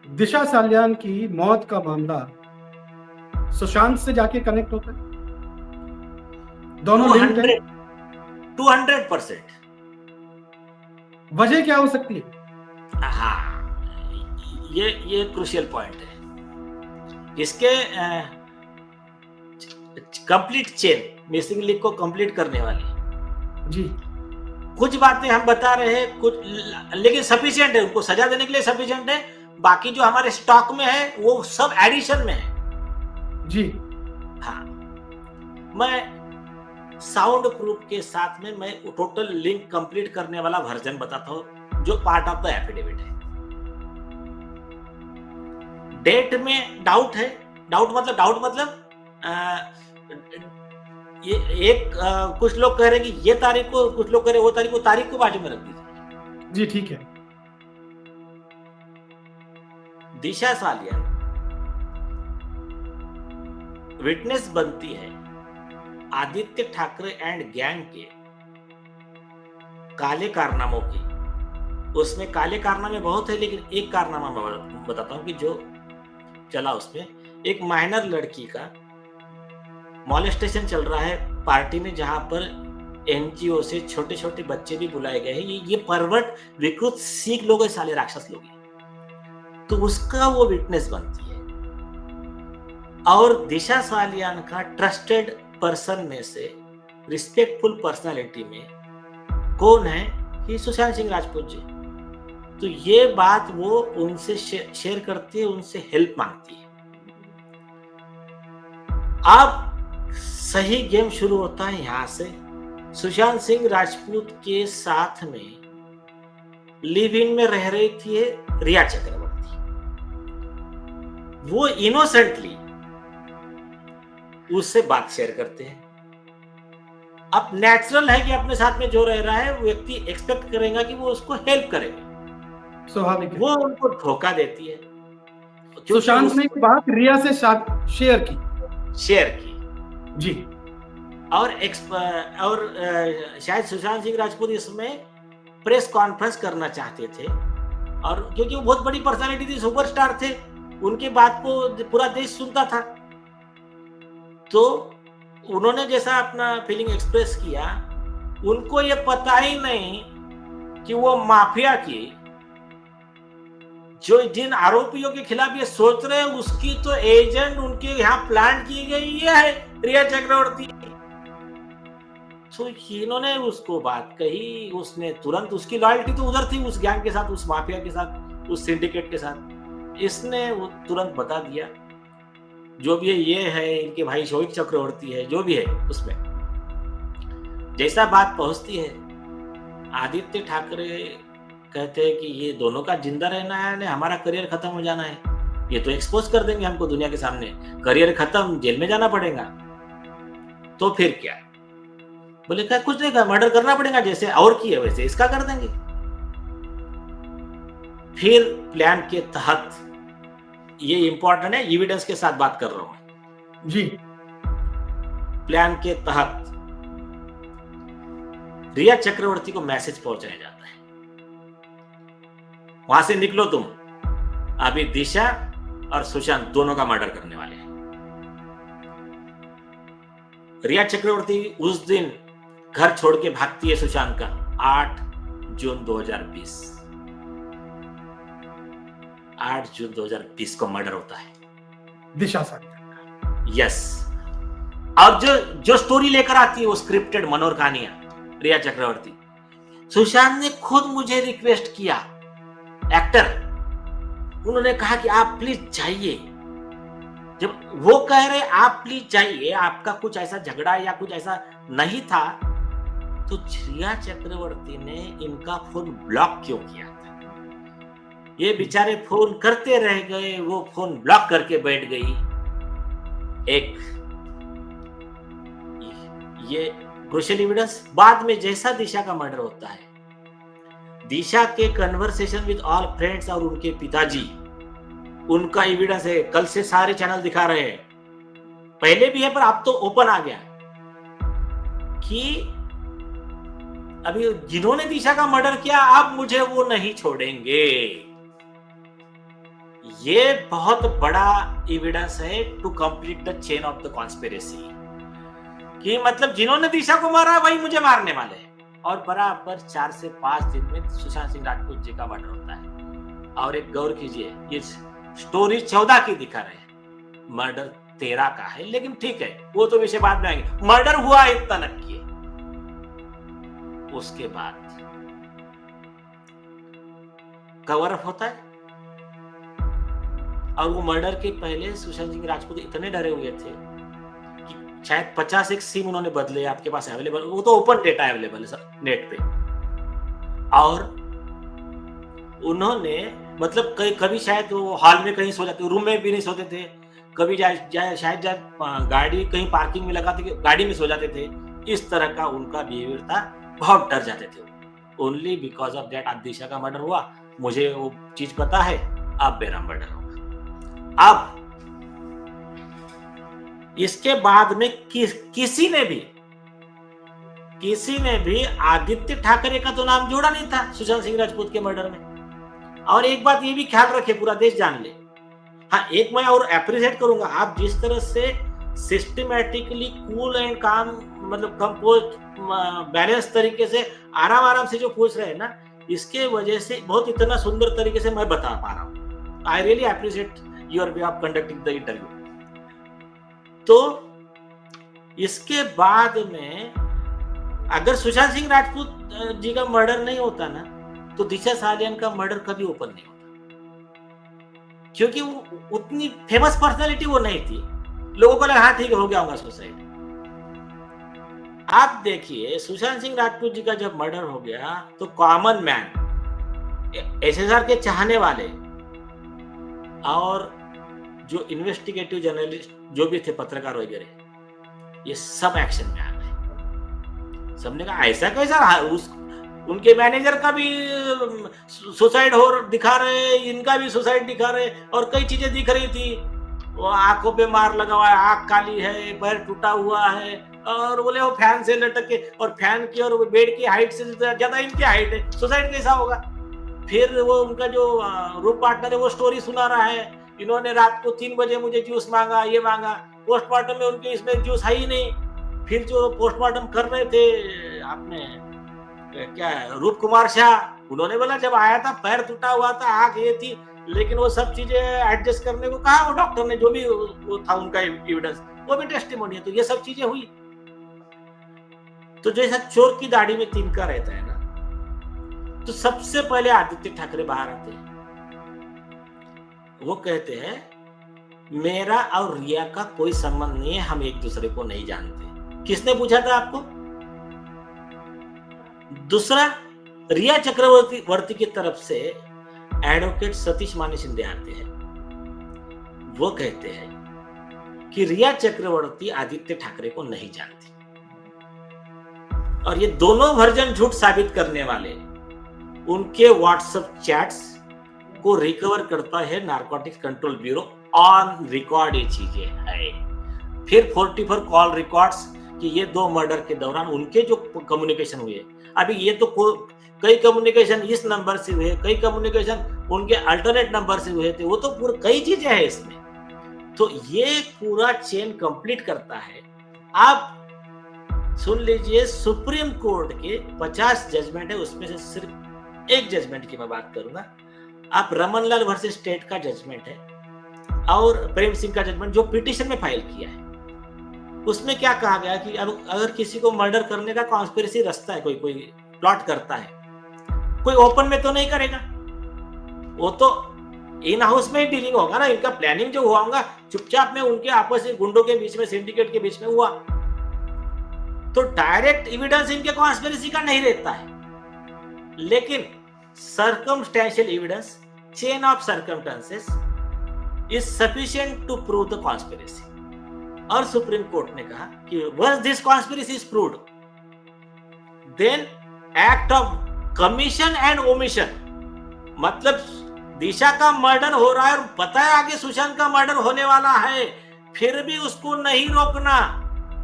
दिशा सालियान की मौत का मामला सुशांत से जाके कनेक्ट होता है? दोनों लिंक्ड हैं? 200%। वजह क्या हो सकती है? हाँ, ये क्रूशियल पॉइंट है। इसके कंप्लीट चेन, मिसिंग लिंक को कंप्लीट करने वाली जी, कुछ बातें हम बता रहे हैं, कुछ लेकिन सफिशिएंट है, उनको सजा देने के लिए सफिशिएंट है। बाकी जो हमारे स्टॉक में है वो सब एडिशन में है। जी, हाँ, मैं साउंड प्रूफ के साथ में मैं टोटल लिंक कंप्लीट करने वाला वर्जन बताता हूं, जो पार्ट ऑफ द एफिडेविट है। डेट में डाउट है, डाउट मतलब ये एक कुछ लोग कह रहे हैं कि ये तारीख को, कुछ लोग कह रहे हैं वो तारीख को बाजू में रख दीजिए। जी ठीक है। दिशा सालियान विटनेस बनती है आदित्य ठाकरे एंड गैंग के काले कारनामों की। उसमें काले कारनामे बहुत है, लेकिन एक कारनामा मैं बताता हूं कि जो चला उसमें एक माइनर लड़की का मॉलेस्टेशन चल रहा है पार्टी में, जहां पर एनजीओ से छोटे छोटे बच्चे भी बुलाए गए हैं। ये परवर्ट विकृत सिख लोग है, साले राक्षस लोग हैं, तो उसका वो विटनेस बनती है। और दिशा सालियान का ट्रस्टेड पर्सन में से रिस्पेक्टफुल पर्सनालिटी में कौन है कि सुशांत सिंह राजपूत जी। तो ये बात वो उनसे शेयर करती है, उनसे हेल्प मांगती है। अब सही गेम शुरू होता है यहां से। सुशांत सिंह राजपूत के साथ में लिव इन में रह रही थी रिया चक्रवर्ती। वो इनोसेंटली उससे बात शेयर करते हैं। अब नेचुरल है कि अपने साथ में जो रह रहा है व्यक्ति एक्सपेक्ट करेगा कि वो उसको हेल्प करेगा, स्वाभाविक है। वो उनको धोखा देती है। सुशांत ने एक बात रिया से शेयर की जी। और शायद सुशांत सिंह राजपूत इसमें प्रेस कॉन्फ्रेंस करना चाहते थे, और क्योंकि वो बहुत बड़ी पर्सनालिटी थी, सुपरस्टार थे, उनकी बात को पूरा देश सुनता था, तो उन्होंने जैसा अपना फीलिंग एक्सप्रेस किया, उनको ये पता ही नहीं कि वो माफिया की जो जिन आरोपियों के खिलाफ ये सोच रहे हैं उसकी तो एजेंट उनके यहाँ प्लान की गई ये है रिया चक्रवर्ती। तो इन्होंने उसको बात कही, उसने तुरंत, उसकी लॉयल्टी तो उधर थी उस गैंग के साथ, उस माफिया के साथ, उस सिंडिकेट के साथ। इसने वो तुरंत बता दिया जो भी है, ये है इनके भाई शोभिक चक्रवर्ती है, जो भी है उसमें। जैसा बात पहुंचती है, आदित्य ठाकरे कहते हैं कि ये दोनों का जिंदा रहना है, हमारा करियर खत्म हो जाना है, ये तो एक्सपोज कर देंगे हमको दुनिया के सामने, करियर खत्म, जेल में जाना पड़ेगा। तो फिर क्या? बोले क्या कुछ नहीं, मर्डर करना पड़ेगा, जैसे और किया वैसे इसका कर देंगे। फिर प्लान के तहत, ये इंपॉर्टेंट है, एविडेंस के साथ बात कर रहा हूं जी, प्लान के तहत रिया चक्रवर्ती को मैसेज पहुंचाया जाता है, वहां से निकलो तुम, अभी दिशा और सुशांत दोनों का मर्डर करने वाले हैं। रिया चक्रवर्ती उस दिन घर छोड़ के भागती है सुशांत का 8 जून 2020। 8 जून 2020 को मर्डर होता है दिशा सालियान। यस। और जो स्टोरी लेकर आती है वो स्क्रिप्टेड मनोर कहानियां रिया चक्रवर्ती। सुशांत ने खुद मुझे रिक्वेस्ट किया, एक्टर, उन्होंने कहा कि आप प्लीज जाइए। जब वो कह रहे आप प्लीज जाइए, आपका कुछ ऐसा झगड़ा या कुछ ऐसा नहीं था, तो रिया चक्रवर्ती ने इनका फोन ब्लॉक क्यों किया था? ये बेचारे फोन करते रह गए, वो फोन ब्लॉक करके बैठ गई। एक ये क्रूशियल एविडेंस। बाद में जैसा दिशा का मर्डर होता है, दिशा के कन्वर्सेशन विद ऑल फ्रेंड्स और उनके पिताजी, उनका एविडेंस है। कल से सारे चैनल दिखा रहे हैं, पहले भी है पर अब तो ओपन आ गया कि अभी जिन्होंने दिशा का मर्डर किया अब मुझे वो नहीं छोड़ेंगे। ये बहुत बड़ा एविडेंस है to complete the chain of the conspiracy, कि मतलब जिन्होंने दिशा को मारा वही मुझे मारने वाले हैं। और बराबर 4 से 5 दिन में सुशांत सिंह राजपूत जी का मर्डर होता है। और एक गौर कीजिए, ये स्टोरी 14 की दिखा रहे हैं, मर्डर 13 का है, लेकिन ठीक है, वो तो विषय बाद में आएंगे। मर्डर हुआ इतना नक्की है। उसके बाद कवर अप होता है, और वो मर्डर के पहले सुशांत सिंह राजपूत इतने डरे हुए थे कि शायद 51 सिम उन्होंने बदले, आपके पास अवेलेबल, वो तो ओपन डेटा अवेलेबल है नेट पे। और उन्होंने मतलब कभी शायद वो हॉल में कहीं सो जाते, रूम में भी नहीं सोते थे, कभी शायद गाड़ी कहीं पार्किंग में लगाते, गाड़ी में सो जाते थे। इस तरह का उनका बिहेवियर था, बहुत डर जाते थे। ओनली बिकॉज ऑफ दैट आज दिशा का मर्डर हुआ, मुझे वो चीज पता है, अब मेरा मर्डर होगा। अब इसके बाद में किसी ने भी आदित्य ठाकरे का तो नाम जोड़ा नहीं था सुशांत सिंह राजपूत के मर्डर में। और एक बात ये भी ख्याल रखे, पूरा देश जान ले। हाँ, एक मैं और अप्रिशिएट करूंगा, आप जिस तरह से सिस्टमैटिकली कूल एंड काम, मतलब कंपोज बैलेंस तरीके से आराम से जो पूछ रहे हैं ना, इसके वजह से बहुत इतना सुंदर तरीके से मैं बता पा रहा हूँ। I really appreciate your way of conducting the interview. तो इसके बाद में अगर सुशांत सिंह राजपूत जी का मर्डर नहीं होता ना, तो दिशा सालियान का मर्डर कभी ओपन नहीं होता, क्योंकि वो उतनी फेमस पर्सनालिटी वो नहीं थी। लोगों को लगा हाँ ठीक हो गया होगा सुसाइड। आप देखिए, सुशांत सिंह राजपूत जी का जब मर्डर हो गया तो कॉमन मैन, एसएसआर के चाहने वाले और जो इन्वेस्टिगेटिव जर्नलिस्ट जो भी थे, पत्रकार वगैरह, ये सब एक्शन में आ गए। सबने कहा ऐसा कैसा, उनके मैनेजर का भी सुसाइड हो दिखा रहे, इनका भी सुसाइड दिखा रहे, और कई चीजें दिख रही थी। वो आंखों पे मार लगा हुआ है, आंख काली है, पैर टूटा हुआ है, और बोले वो फैन से लटक के, और फैन की और बेड की हाइट से ज्यादा इनकी हाइट है, सुसाइड कैसा होगा। फिर वो उनका जो रूम पार्टनर है वो स्टोरी सुना रहा है, इन्होंने रात को 3 बजे मुझे जूस मांगा, ये मांगा। पोस्टमार्टम में उनके इसमें जूस है ही नहीं। फिर जो पोस्टमार्टम कर रहे थे आपने क्या रूप कुमार शाह, उन्होंने बोला जब आया था पैर टूटा हुआ था, आंख ये थी, लेकिन वो सब चीजें एडजस्ट करने को कहा वो डॉक्टर ने, जो भी वो था उनका एविडेंस, वो भी टेस्टिमोनी है। तो ये सब चीजें हुई। तो जैसा चोर की दाढ़ी में तिनका रहता है ना, तो सबसे पहले आदित्य ठाकरे बाहर आते हैं। वो कहते हैं मेरा और रिया का कोई संबंध नहीं है, हम एक दूसरे को नहीं जानते। किसने पूछा था आपको? दूसरा, रिया चक्रवर्ती की तरफ से एडवोकेट सतीश मानी शिंदे आते हैं। वो कहते हैं कि रिया चक्रवर्ती आदित्य ठाकरे को नहीं जानती, और ये दोनों वर्जन झूठ साबित करने वाले उनके व्हाट्सएप चैट्स को रिकवर करता है narcotics control bureau, on record ये चीजें है। फिर 44 कॉल रिकॉर्ड्स कि ये 2 मर्डर के दौरान उनके जो कम्युनिकेशन हुए, अभी ये तो कई कम्युनिकेशन इस नंबर से हुए, कई कम्युनिकेशन उनके अल्टरनेट नंबर से हुए थे, वो तो पूरा कई चीजें हैं इसमें। तो ये पूरा चेन कंप्लीट करता है। आप सुन लीजिए, सुप्रीम कोर्ट के 50 जजमेंट है, उसमें से सिर्फ एक जजमेंट की मैं बात करूंगा। आप रमनलाल वर्सेस स्टेट का जजमेंट है और प्रेम सिंह का जजमेंट जो पिटीशन में फाइल किया है, उसमें क्या कहा गया कि अब अगर किसी को मर्डर करने का कॉन्स्पिरेसी रचता है, कोई प्लॉट करता है, कोई ओपन में तो नहीं करेगा, वो तो इन हाउस में ही डीलिंग होगा ना। इनका प्लानिंग जो हुआ होगा चुपचाप में उनके आपस में गुंडों के बीच में, सिंडिकेट के बीच में हुआ, तो डायरेक्ट एविडेंस इनके कॉन्स्पिरेसी का नहीं रहता है। लेकिन circumstantial evidence chain of circumstances is sufficient to prove the conspiracy. और सुप्रीम कोर्ट ने कहा कि once this conspiracy is proved, then act of commission and omission, मतलब दिशा का मर्डर हो रहा है और पता है आगे सुशांत का मर्डर होने वाला है, फिर भी उसको नहीं रोकना,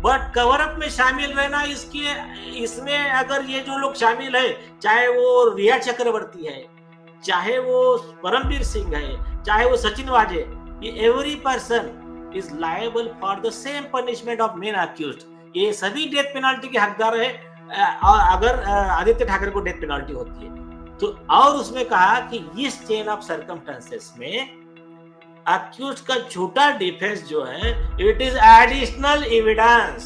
बट कवर अप में शामिल रहना। इसमें अगर ये जो लोग शामिल है, चाहे वो रिया चक्रवर्ती है, चाहे वो परमवीर सिंह है, चाहे वो सचिन वाजे, ये every person is liable for the same punishment of main accused. ये सभी डेथ पेनाल्टी के हकदार है अगर आदित्य ठाकरे को डेथ पेनाल्टी होती है तो। और उसमें कहा कि इस चेन ऑफ सर्कमस्टेंसेस में अक्यूज का झूठा डिफेंस जो है इट इज एडिशनल एविडेंस।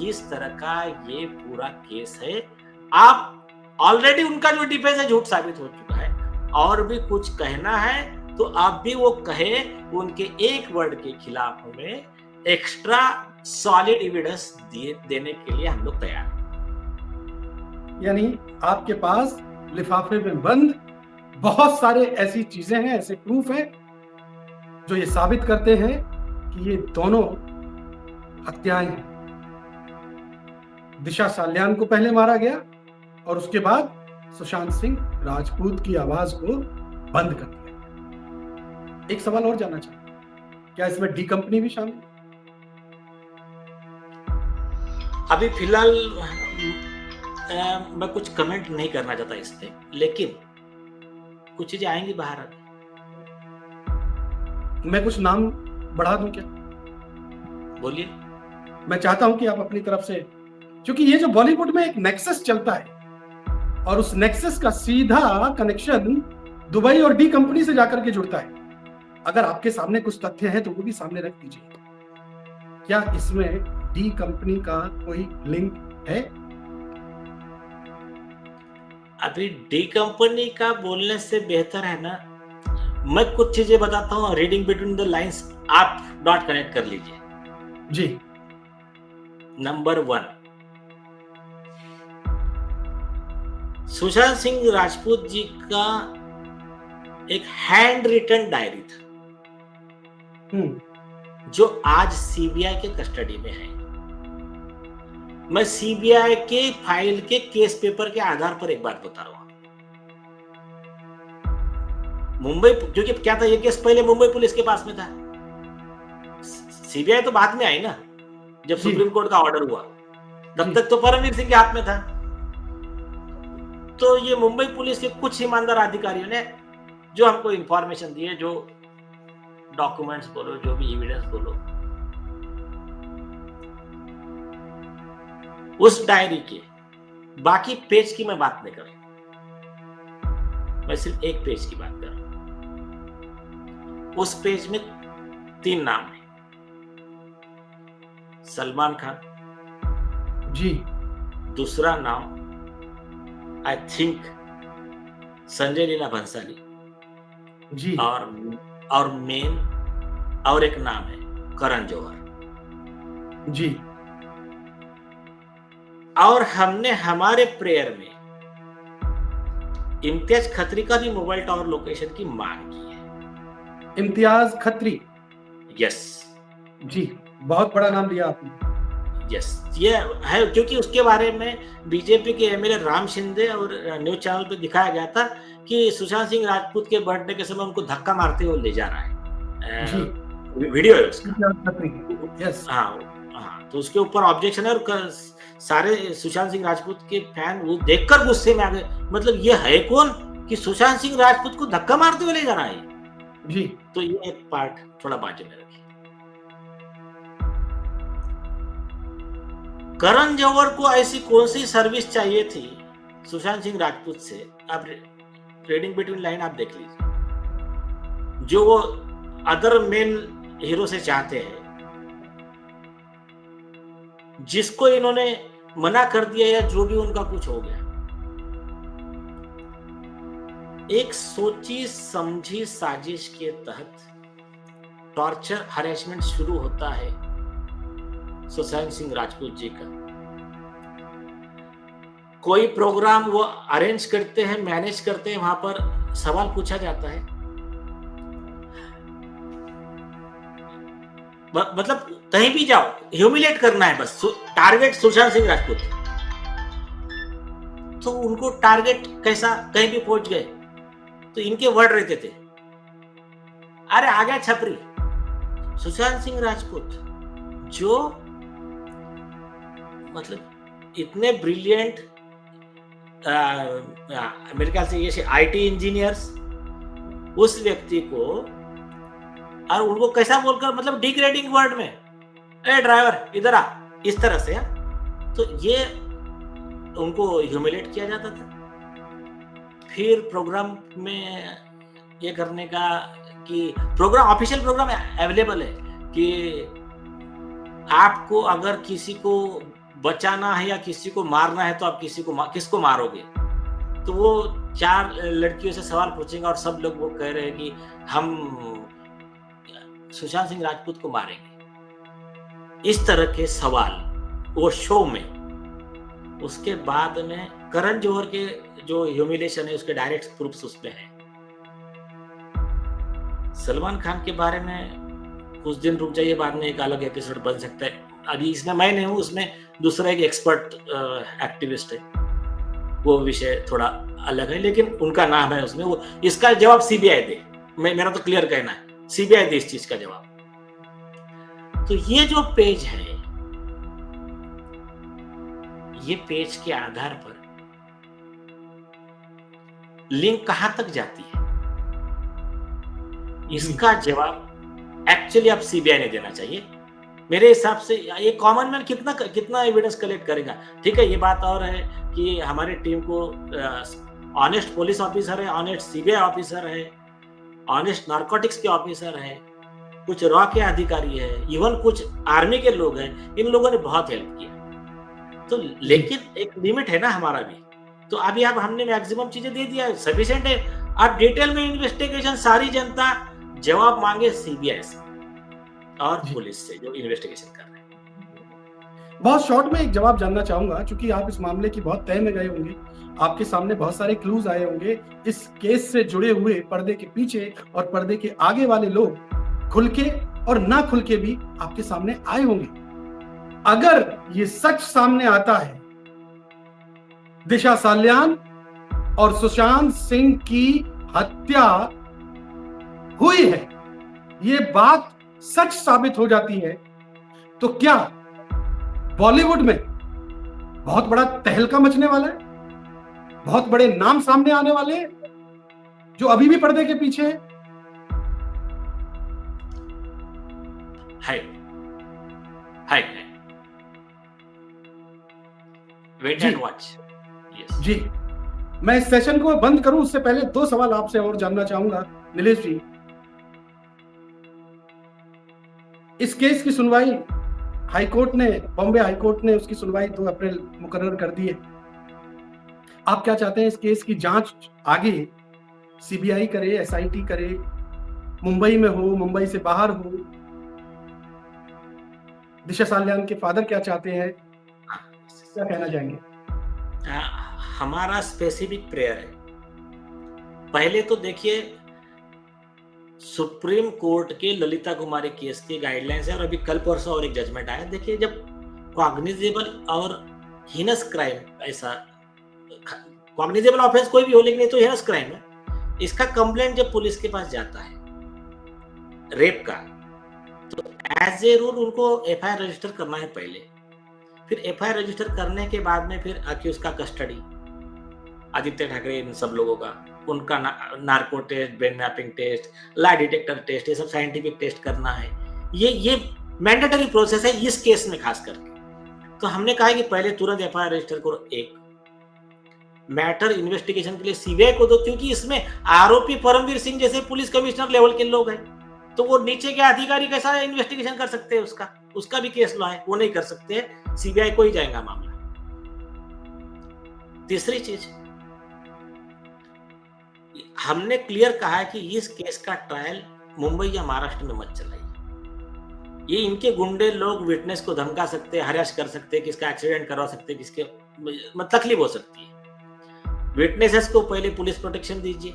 इस तरह का ये पूरा केस है। आप ऑलरेडी उनका जो डिफेंस है झूठ साबित हो चुका है, और भी कुछ कहना है तो आप भी वो कहे, उनके एक वर्ड के खिलाफ हमें एक्स्ट्रा सॉलिड एविडेंस देने के लिए हम लोग तैयार हैं। यानी आपके पास लिफाफे में बंद बहुत सारे ऐसी चीजें हैं, ऐसे प्रूफ हैं जो ये साबित करते हैं कि ये दोनों हत्याएं हैं। दिशा साल्यान को पहले मारा गया और उसके बाद सुशांत सिंह राजपूत की आवाज को बंद कर दिया। एक सवाल और जानना चाहता हूं, क्या इसमें डी कंपनी भी शामिल है? अभी फिलहाल मैं कुछ कमेंट नहीं करना चाहता इस पे, लेकिन कुछ चीजें आएंगी बाहर। मैं कुछ नाम बढ़ा दूं क्या? बोलिए। मैं चाहता हूं कि आप अपनी तरफ से, क्योंकि ये जो बॉलीवुड में एक नेक्सस चलता है और उस नेक्सस का सीधा कनेक्शन दुबई और डी कंपनी से जाकर के जुड़ता है। अगर आपके सामने कुछ तथ्य हैं तो वो भी सामने रख दीजिए। क्या इसमें डी कंपनी का कोई लिंक है? अभी डी कंपनी का बोलने से बेहतर है ना, मैं कुछ चीजें बताता हूँ, रीडिंग बिटवीन द लाइंस आप डॉट कनेक्ट कर लीजिए जी। नंबर 1, सुशांत सिंह राजपूत जी का एक हैंड रिटन डायरी था जो आज सीबीआई के कस्टडी में है। मैं सीबीआई के फाइल के केस पेपर के आधार पर एक बात बता रहा हूं। मुंबई, क्योंकि क्या था, ये केस पहले मुंबई पुलिस के पास में था, सीबीआई तो बाद में आई ना, जब सुप्रीम कोर्ट का ऑर्डर हुआ, तब तक तो परमवीर सिंह के हाथ में था। तो ये मुंबई पुलिस के कुछ ईमानदार अधिकारियों ने जो हमको इंफॉर्मेशन दी है, जो डॉक्यूमेंट्स बोलो, जो भी एविडेंस बोलो, उस डायरी के बाकी पेज की मैं बात नहीं कर रहा, मैं सिर्फ एक पेज की बात कर रहा हूं। उस पेज में 3 नाम है, सलमान खान जी, दूसरा नाम आई थिंक संजय लीला भंसाली जी, और मेन और एक नाम है करण जौहर जी। और हमने हमारे प्रेयर में इम्तियाज खत्री का भी मोबाइल टावर लोकेशन की मांग की है। इम्तियाज खत्री, यस जी, बहुत बड़ा नाम लिया आपने। यस, ये है क्योंकि उसके बारे में बीजेपी के एमएलए राम शिंदे और न्यूज चैनल पे दिखाया गया था कि सुशांत सिंह राजपूत के बर्थडे के समय उनको धक्का मारते हुए ले जा रहा है। वीडियो है उसका। यस, हाँ, तो उसके ऊपर ऑब्जेक्शन है और सारे सुशांत सिंह राजपूत के फैन वो देखकर गुस्से में आ गए। मतलब ये है कौन कि सुशांत सिंह राजपूत को धक्का मारते हुए ले जा रहा है जी। तो ये एक पार्ट थोड़ा बाजू में रखिए। करण जौहर को ऐसी कौन सी सर्विस चाहिए थी सुशांत सिंह राजपूत से, आप रीडिंग बिटवीन लाइन आप देख लीजिए, जो वो अदर मेन हीरो से चाहते हैं, जिसको इन्होंने मना कर दिया या जो भी उनका कुछ हो गया। एक सोची समझी साजिश के तहत टॉर्चर हरेसमेंट शुरू होता है सुशांत सिंह राजपूत जी का। कोई प्रोग्राम वो अरेंज करते हैं, मैनेज करते हैं, वहां पर सवाल पूछा जाता है। मतलब कहीं भी जाओ, ह्यूमिलेट करना है बस। टारगेट सुशांत सिंह राजपूत, तो उनको टारगेट कैसा, कहीं भी पहुंच गए तो इनके वर्ड रहते थे, अरे आ गया छपरी। सुशांत सिंह राजपूत जो मतलब इतने ब्रिलियंट, मेरे ख्याल से ये आईटी इंजीनियर्स, उस व्यक्ति को, और उनको कैसा बोलकर, मतलब डिग्रेडिंग वर्ड में, ए ड्राइवर इधर आ, इस तरह से। तो ये उनको ह्यूमिलेट किया जाता था। फिर प्रोग्राम में ये करने का कि प्रोग्राम, ऑफिशियल प्रोग्राम अवेलेबल है कि आपको अगर किसी को बचाना है या किसी को मारना है तो आप किसको मारोगे। तो वो 4 लड़कियों से सवाल पूछेंगे और सब लोग वो कह रहे हैं कि हम सुशांत सिंह राजपूत को मारेंगे। इस तरह के सवाल वो शो में। उसके बाद में करण जौहर के जो ह्यूमिलेशन है उसके डायरेक्ट प्रूफ्स उसमें है। सलमान खान के बारे में कुछ दिन रुक जाइए, बाद में एक अलग एपिसोड बन सकता है। अभी इसमें मैं नहीं हूं, उसमें दूसरा एक एक्सपर्ट एक्टिविस्ट है, वो विषय थोड़ा अलग है, लेकिन उनका नाम है उसमें। वो इसका जवाब सीबीआई दे, मेरा तो क्लियर कहना है, सीबीआई दे इस चीज का जवाब। तो ये जो पेज है, ये पेज के आधार पर लिंक कहां तक जाती है, इसका जवाब एक्चुअली आप सीबीआई ने देना चाहिए मेरे हिसाब से। ये कॉमन मैन कितना एविडेंस कलेक्ट करेगा। ठीक है, ये बात और है कि हमारी टीम को ऑनेस्ट पुलिस ऑफिसर है, ऑनेस्ट सीबीआई ऑफिसर है, ऑनेस्ट नारकोटिक्स के ऑफिसर है, कुछ रॉ के अधिकारी है, इवन कुछ आर्मी के लोग हैं। इन लोगों ने बहुत हेल्प किया। तो लेकिन एक लिमिट है ना हमारा भी। तो अभी अब हमने मैक्सिमम चीजें दे दिया है, सफिशिएंट है। अब डिटेल में इन्वेस्टिगेशन, सारी जनता जवाब मांगे सीबीआई से और पुलिस से जो इन्वेस्टिगेशन कर रहे हैं। बहुत शॉर्ट में एक जवाब जानना चाहूंगा, क्योंकि आप इस मामले की बहुत तह में गए होंगे, आपके सामने बहुत सारे क्लूज आए होंगे, इस केस से जुड़े हुए पर्दे के पीछे और पर्दे के आगे वाले लोग खुल के और ना खुल के भी आपके सामने आए होंगे। अगर ये सच सामने आता है, दिशा साल्यान और सुशांत सिंह की हत्या हुई है, ये बात सच साबित हो जाती है, तो क्या बॉलीवुड में बहुत बड़ा तहलका मचने वाला है, बहुत बड़े नाम सामने आने वाले हैं जो अभी भी पर्दे के पीछे है। Wait and watch. जी, मैं इस सेशन को बंद करूं उससे पहले 2 सवाल आपसे और जानना चाहूंगा नीलेश जी। इस केस की सुनवाई हाईकोर्ट ने, बॉम्बे हाईकोर्ट ने उसकी सुनवाई 2 अप्रैल मुकर्रर कर दी है। आप क्या चाहते हैं, इस केस की जांच आगे सीबीआई करे, एसआईटी करे, मुंबई में हो, मुंबई से बाहर हो? दिशा साल्यान के फादर क्या चाहते हैं, क्या कहना चाहेंगे? हमारा स्पेसिफिक प्रेयर है, पहले तो देखिए सुप्रीम कोर्ट के ललिता कुमारी केस की गाइडलाइंस है और अभी कल परसों और एक जजमेंट आया। देखिए, जब कॉग्निजेबल और हीनस क्राइम, ऐसा कॉग्निजेबल ऑफेंस कोई भी हो, लेकिन ये तो हीनस क्राइम है, इसका कंप्लेंट जब पुलिस के पास जाता है रेप का, तो एज ए रूल उनको एफआईआर रजिस्टर करना है पहले। फिर एफआईआर रजिस्टर करने के बाद में फिर अक्यूज का कस्टडी, आदित्य ठाकरे, इन सब लोगों का, उनका narco test, brain mapping test, lie detector test, ये सब साइंटिफिक टेस्ट करना है। ये मैंडेटरी प्रोसेस है इस केस में खास करके। तो हमने कहा कि पहले तुरंत एफआईआर रजिस्टर करो। एक मैटर इन्वेस्टिगेशन के लिए सीबीआई को दो, क्योंकि इसमें आरोपी परमवीर सिंह जैसे पुलिस कमिश्नर लेवल के लोग हैं, तो वो नीचे के अधिकारी कैसा इन्वेस्टिगेशन कर सकते हैं? उसका भी केस लॉ है, वो नहीं कर सकते, सीबीआई को ही जाएगा मामला। तीसरी चीज, हमने क्लियर कहा है कि इस केस का ट्रायल मुंबई या महाराष्ट्र में मत चलाइए। ये इनके गुंडे लोग विटनेस को धमका सकते हैं, हरास कर सकते हैं, किसका एक्सीडेंट करवा सकते हैं, किसके तकलीफ हो सकती है। विटनेसेस को पहले पुलिस प्रोटेक्शन दीजिए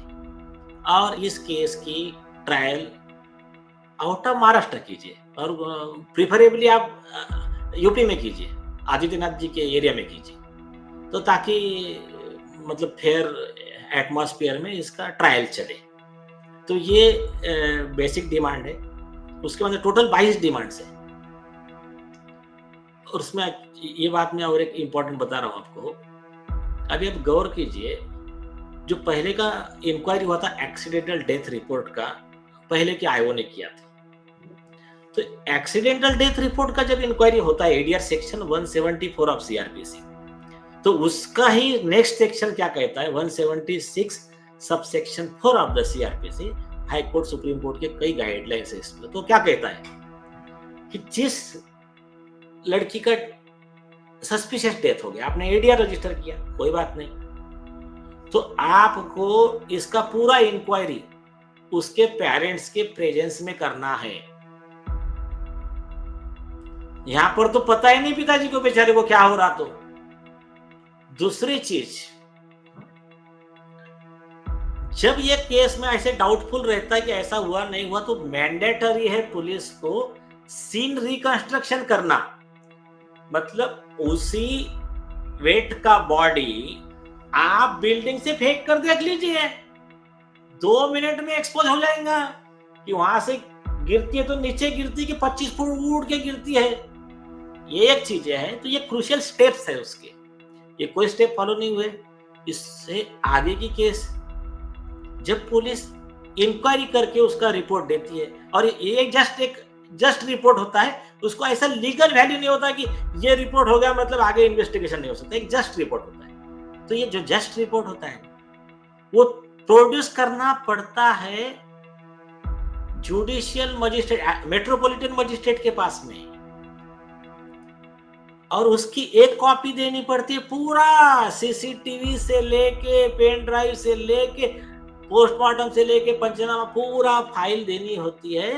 और इस केस की ट्रायल आउट ऑफ महाराष्ट्र कीजिए और प्रिफरेबली आप यूपी में कीजिए, आदित्यनाथ जी के एरिया में कीजिए, तो ताकि मतलब फेयर एटमॉस्फेयर में इसका ट्रायल चले। तो ये बेसिक डिमांड है। उसके बाद टोटल 22 डिमांड्स है और उसमें ये बात मैं और एक इम्पोर्टेंट बता रहा हूं आपको। अभी आप गौर कीजिए, जो पहले का इंक्वायरी हुआ था एक्सीडेंटल डेथ रिपोर्ट का, पहले के आईओ ने किया था। तो एक्सीडेंटल डेथ रिपोर्ट का जब इंक्वायरी होता है एडीआर सेक्शन 174 ऑफ सीआरपीसी, तो उसका ही नेक्स्ट सेक्शन क्या कहता है, 176 sub section 4 of the CrPC, high court supreme court के कई गाइडलाइंस है इसमें। तो क्या कहता है कि जिस लड़की का सस्पिशियस डेथ हो गया, आपने एडीआर रजिस्टर किया, कोई बात नहीं, तो आपको इसका पूरा इंक्वायरी उसके पेरेंट्स के प्रेजेंस में करना है। यहां पर तो पता ही नहीं पिताजी को बेचारे को क्या हो रहा। तो दूसरी चीज, जब ये केस में ऐसे डाउटफुल रहता है कि ऐसा हुआ नहीं हुआ, तो मैंडेटरी है पुलिस को सीन रिकंस्ट्रक्शन करना। मतलब उसी वेट का बॉडी आप बिल्डिंग से फेंक कर देख लीजिए, 2 मिनट में एक्सपोज हो जाएगा कि वहां से गिरती है तो नीचे गिरती कि 25 फुट उड़ के गिरती है। ये एक चीज है। तो ये क्रूशियल स्टेप्स है उसके, ये कोई स्टेप फॉलो नहीं हुए। इससे आगे की केस जब पुलिस इंक्वायरी करके उसका रिपोर्ट देती है, और ये जस्ट रिपोर्ट होता है, उसको ऐसा लीगल वैल्यू नहीं होता कि ये रिपोर्ट हो गया मतलब आगे इन्वेस्टिगेशन नहीं हो सकता। एक जस्ट रिपोर्ट होता है। तो ये जो जस्ट रिपोर्ट होता है वो प्रोड्यूस करना पड़ता है जुडिशियल मजिस्ट्रेट, मेट्रोपॉलिटन मजिस्ट्रेट के पास में, और उसकी एक कॉपी देनी पड़ती है। पूरा सीसीटीवी से लेके, पेन ड्राइव से लेके, पोस्टमार्टम से लेके पंचनामा, पूरा फाइल देनी होती है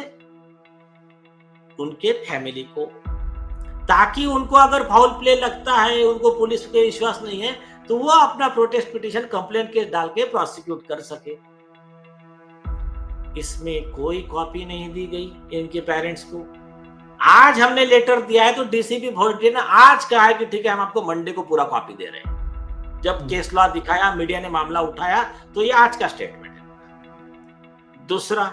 उनके फैमिली को, ताकि उनको अगर फाउल प्ले लगता है, उनको पुलिस पे विश्वास नहीं है, तो वो अपना प्रोटेस्ट पिटीशन कंप्लेंट केस डाल के प्रोसिक्यूट कर सके। इसमें कोई कॉपी नहीं दी गई इनके पेरेंट्स को। आज हमने लेटर दिया है तो डीसीपी भोजपुर ने आज कहा है कि ठीक है, हम आपको मंडे को पूरा कॉपी दे रहे हैं। जब केस लॉ दिखाया, मीडिया ने मामला उठाया, तो ये आज का स्टेटमेंट है। दूसरा,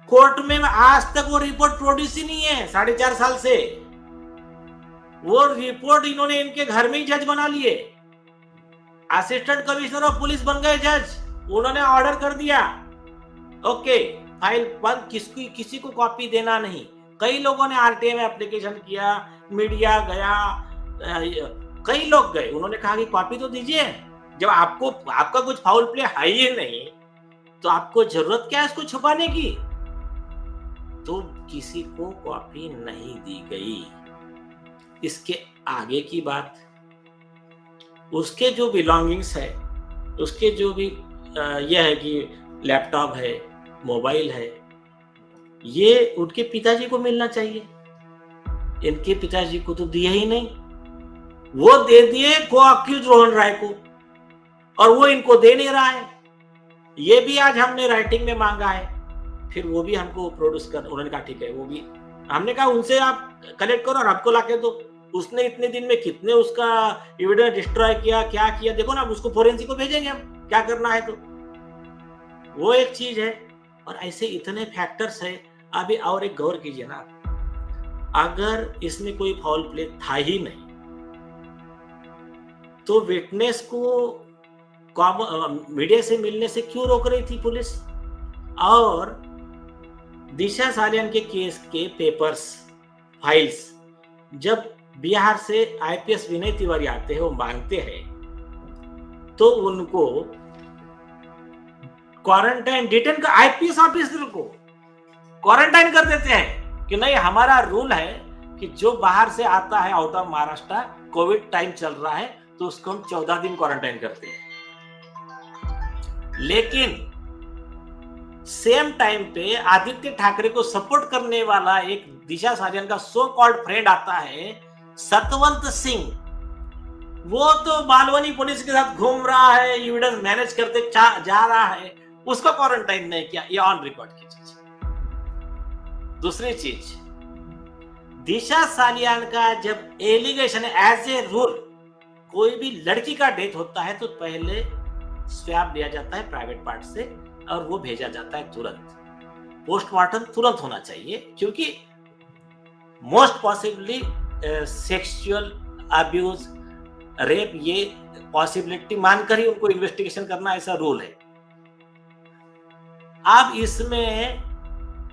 कोर्ट में आज तक वो रिपोर्ट प्रोड्यूस ही नहीं है, 4.5 साल से। वो रिपोर्ट इन्होंने इनके घर में ही जज बना लिए, असिस्टेंट कमिश्नर ऑफ पुलिस बन गए जज, उन्होंने ऑर्डर कर दिया, ओके फाइल बंद, किसी को कॉपी देना नहीं। कई लोगों ने आरटीआई में एप्लीकेशन किया, मीडिया गया, कई लोग गए, उन्होंने कहा कि कॉपी तो दीजिए। जब आपका कुछ फाउल प्ले है ही नहीं, तो आपको जरूरत क्या है इसको छुपाने की? तो किसी को कॉपी नहीं दी गई। इसके आगे की बात, उसके जो बिलोंगिंग्स है, उसके जो भी यह है कि लैपटॉप है, मोबाइल है, ये उनके पिताजी को मिलना चाहिए। इनके पिताजी को तो दिए ही नहीं, वो दे दिए को अक्यूज रोहन राय को, और वो इनको दे नहीं रहा है। ये भी आज हमने राइटिंग में मांगा है, फिर वो भी हमको प्रोड्यूस कर, उन्होंने कहा ठीक है, वो भी हमने कहा उनसे आप कलेक्ट करो और आपको लाके दो। उसने इतने दिन में कितने उसका एविडेंस डिस्ट्रॉय किया, क्या किया, देखो ना, उसको फोरेंसिक को भेजेंगे हम, क्या करना है। तो वो एक चीज है, और ऐसे इतने फैक्टर्स है। अभी और एक गौर कीजिए ना, अगर इसमें कोई फाउल प्ले था ही नहीं, तो विटनेस को मीडिया से मिलने से क्यों रोक रही थी पुलिस? और दिशा सालियान के केस के पेपर्स, फाइल्स, जब बिहार से आईपीएस विनय तिवारी आते हैं, वो मांगते हैं, तो उनको क्वारंटाइन, डिटेन का, आईपीएस ऑफिसर को क्वारंटाइन कर देते हैं कि नहीं, हमारा रूल है कि जो बाहर से आता है out of Maharashtra, Covid time चल रहा है, तो उसको हम 14 दिन क्वारंटाइन करते हैं। लेकिन सेम टाइम पे आदित्य ठाकरे को सपोर्ट करने वाला एक दिशा सालियान का सो कॉल्ड फ्रेंड आता है, सतवंत सिंह वो तो बालवनी पुलिस के साथ घूम रहा है, एविडेंस मैनेज करते जा रहा है, उसको क्वारंटाइन नहीं किया, ये ऑन रिकॉर्ड की चीज। दूसरी चीज, दिशा सालियान का जब एलिगेशन एज ए रूल कोई भी लड़की का डेथ होता है तो पहले स्वैब लिया जाता है प्राइवेट पार्ट से और वो भेजा जाता है तुरंत, पोस्टमार्टम तुरंत होना चाहिए, क्योंकि most possibly sexual abuse, rape, ये पॉसिबिलिटी मानकर ही उनको इन्वेस्टिगेशन करना, ऐसा रूल है। अब इसमें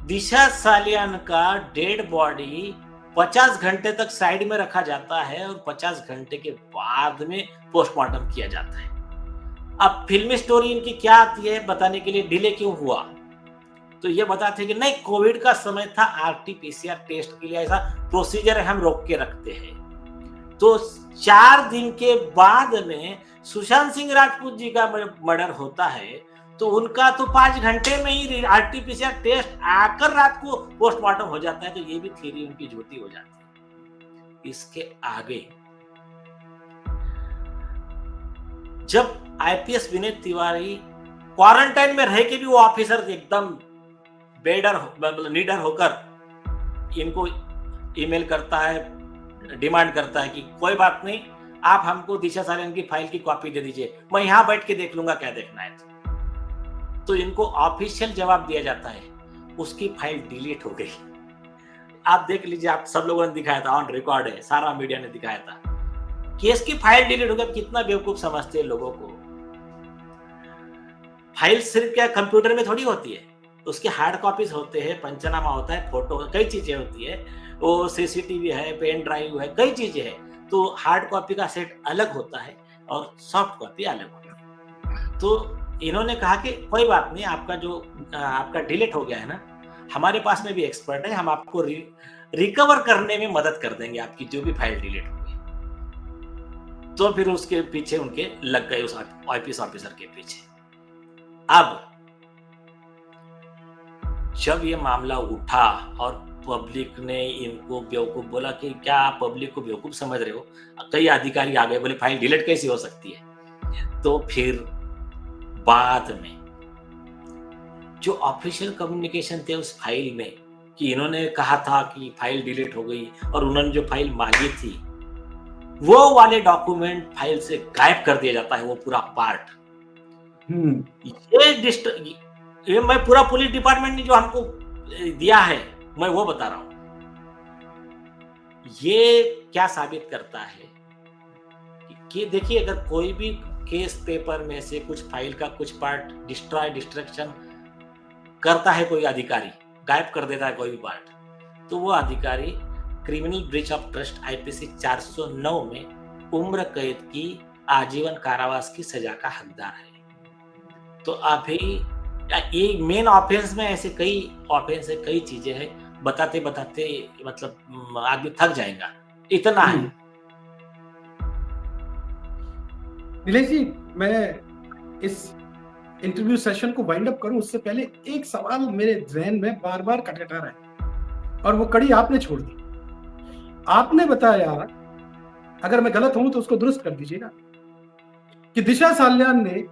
दिशा सालियान का डेड बॉडी 50 घंटे तक साइड में रखा जाता है और 50 घंटे के बाद में पोस्टमार्टम किया जाता है। अब फिल्मी स्टोरी इनकी क्या आती है बताने के लिए, डिले क्यों हुआ, तो ये बताते हैं कि नहीं, कोविड का समय था, आरटी-पीसीआर टेस्ट के लिए ऐसा प्रोसीजर हम रोक के रखते हैं। तो 4 दिन के बाद में सुशांत सिंह राजपूत जी का मर्डर होता है, तो उनका तो 5 घंटे में ही आरटी-पीसीआर टेस्ट आकर रात को पोस्टमार्टम हो जाता है, तो ये भी थ्योरी उनकी झूठी हो जाती है। इसके आगे जब आईपीएस विनय तिवारी क्वारंटाइन में रह के भी वो ऑफिसर एकदम नीडर होकर इनको ईमेल करता है, डिमांड करता है कि कोई बात नहीं, आप हमको दिशा सालियान की फाइल की कॉपी दे दीजिए, मैं यहां बैठ के देख लूंगा क्या देखना है। तो इनको ऑफिशियल जवाब दिया जाता है, उसकी फाइल डिलीट हो गई। आप देख लीजिए, आप सब लोगों ने दिखाया था, ऑन रिकॉर्ड है, सारा मीडिया ने दिखाया था, केस की फाइल डिलीट हो गई। कितना बेवकूफ समझते हैं लोगों को। फाइल सिर्फ क्या कंप्यूटर में थोड़ी होती है, उसके हार्ड कॉपीज होते हैं, पंचनामा होता है, फोटो, कई चीजें होती है, वो सीसीटीवी है, पेन ड्राइव है, कई चीजें हैं। तो हार्ड कॉपी का सेट अलग होता है और सॉफ्ट कॉपी अलग होता है। तो इन्होंने कहा कि कोई बात नहीं, आपका डिलीट हो गया है ना, हमारे पास में भी एक्सपर्ट है, हम आपको रिकवर करने में मदद कर देंगे, आपकी जो भी फाइल डिलीट होगी। तो फिर उसके पीछे उनके लग गए, उस आईपीएस ऑफिसर के पीछे। अब जब ये मामला उठा और पब्लिक ने इनको बेवकूफ बोला कि क्या आप पब्लिक को बेवकूफ समझ रहे हो, कई अधिकारी आ गए, बोले फाइल डिलीट कैसे हो सकती है। तो फिर बाद में जो ऑफिशियल कम्युनिकेशन थे उस फाइल में, कि इन्होंने कहा था कि फाइल डिलीट हो गई और उन्होंने जो फाइल मांगी थी वो वाले डॉक्यूमेंट फाइल से गायब कर दिया जाता है, वो पूरा पार्ट। ये मैं पूरा पुलिस डिपार्टमेंट ने जो हमको दिया है, मैं वो बता रहा हूं। ये क्या साबित करता है कि देखिए, अगर कोई भी केस पेपर में से कुछ फाइल का कुछ पार्ट डिस्ट्रक्शन करता है कोई अधिकारी, गायब कर देता है कोई भी पार्ट, तो वो अधिकारी criminal breach of trust IPC 409 में उम्र कैद की आजीवन कारावास की सजा का हकदार है। तो अभी ये मेन ऑफेंस में ऐसे कई ऑफेंस है, कई चीजें हैं, बताते बताते मतलब आदमी थक जाएगा, इतना है। नीलेश जी, मैं इस इंटरव्यू सेशन को वाइंड अप करूं उससे पहले एक सवाल मेरे ज़हन में बार बार खटखटा रहा है और वो कड़ी आपने छोड़ दी। आपने बताया, अगर मैं गलत हूं तो उसको दुरुस्त कर दीजिएगा, कि दिशा सालियान ने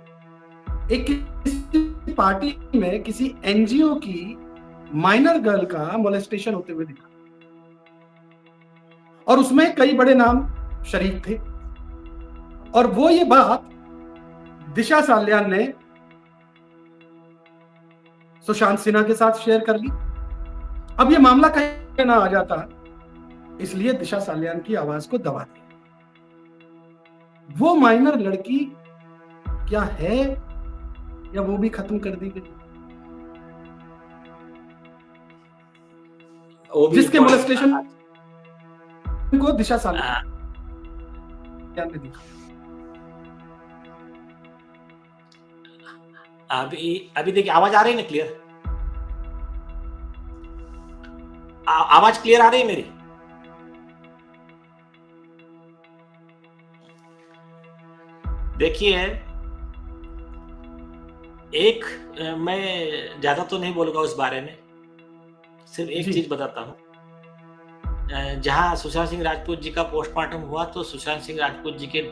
एक किसी पार्टी में किसी एनजीओ की माइनर गर्ल का मोलेस्टेशन होते हुए दिखा और उसमें कई बड़े नाम शरीक थे, और वो ये बात दिशा सालियान ने सुशांत सिन्हा के साथ शेयर कर ली। अब ये मामला कहीं ना आ जाता, इसलिए दिशा सालियान की आवाज को दबा दिया। वो माइनर लड़की क्या है या वो भी खत्म कर दी गई, जिसके मोलेस्टेशन को दिशा सालियान ने देखा। अभी देखिए, आवाज आ रही है ना क्लियर? आवाज क्लियर आ रही है मेरी? देखिए, एक मैं ज्यादा तो नहीं बोलूंगा उस बारे में, सिर्फ एक चीज बताता हूं जहां सुशांत सिंह राजपूत जी का पोस्टमार्टम हुआ तो सुशांत सिंह राजपूत जी के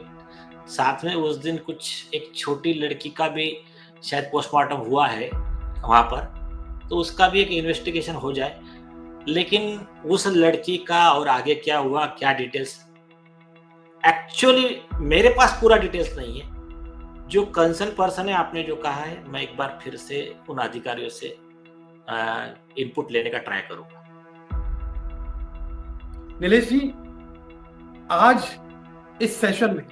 साथ में उस दिन कुछ एक छोटी लड़की का भी शायद पोस्टमार्टम हुआ है वहां पर, तो उसका भी एक इन्वेस्टिगेशन हो जाए। लेकिन उस लड़की का और आगे क्या हुआ, क्या डिटेल्स, एक्चुअली मेरे पास पूरा डिटेल्स नहीं है। जो कंसर्न पर्सन है, आपने जो कहा है, मैं एक बार फिर से उन अधिकारियों से इनपुट लेने का ट्राई करूंगा। नीलेश जी, आज इस सेशन में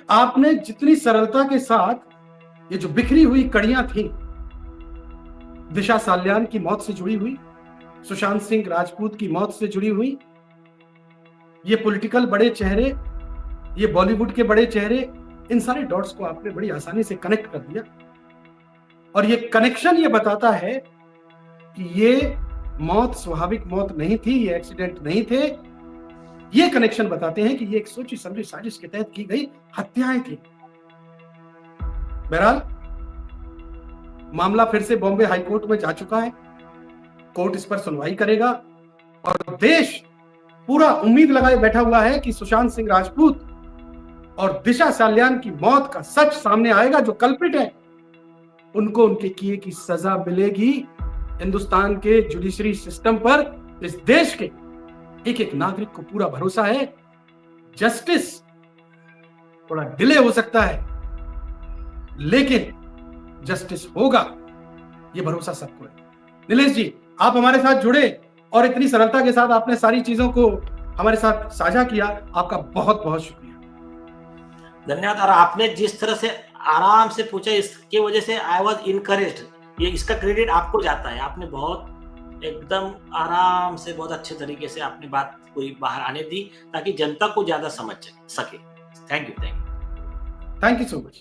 आपने जितनी सरलता के साथ ये जो बिखरी हुई कड़ियां थी, दिशा साल्यान की मौत से जुड़ी हुई, सुशांत सिंह राजपूत की मौत से जुड़ी हुई, ये पॉलिटिकल बड़े चेहरे, ये बॉलीवुड के बड़े चेहरे, इन सारे डॉट्स को आपने बड़ी आसानी से कनेक्ट कर दिया। और ये कनेक्शन ये बताता है कि ये मौत स्वाभाविक मौत नहीं थी, ये एक्सीडेंट नहीं थे। ये कनेक्शन बताते हैं कि ये एक सोची समझी साजिश के तहत की गई हत्याएं थी। बहरहाल मामला फिर से बॉम्बे हाईकोर्ट में जा चुका है, कोर्ट इस पर सुनवाई करेगा और देश पूरा उम्मीद लगाए बैठा हुआ है कि सुशांत सिंह राजपूत और दिशा साल्यान की मौत का सच सामने आएगा। जो कल्प्रिट है उनको उनके किए की सजा मिलेगी। हिंदुस्तान के जुडिशरी सिस्टम पर, इस देश के एक एक नागरिक को पूरा भरोसा है। जस्टिस थोड़ा डिले हो सकता है, लेकिन जस्टिस होगा, ये भरोसा सबको है। नीलेश जी, आप हमारे साथ जुड़े और इतनी सरलता के साथ आपने सारी चीजों को हमारे साथ साझा किया, आपका बहुत बहुत शुक्रिया। धन्यवाद। और आपने जिस तरह से आराम से पूछा, इसकी वजह से आई वॉज इनकरेज्ड। ये इसका क्रेडिट आपको जाता है। आपने बहुत एकदम आराम से, बहुत अच्छे तरीके से आपने बात पूरी बाहर आने दी ताकि जनता को ज्यादा समझ सके। Thank you, thank you, thank you so much.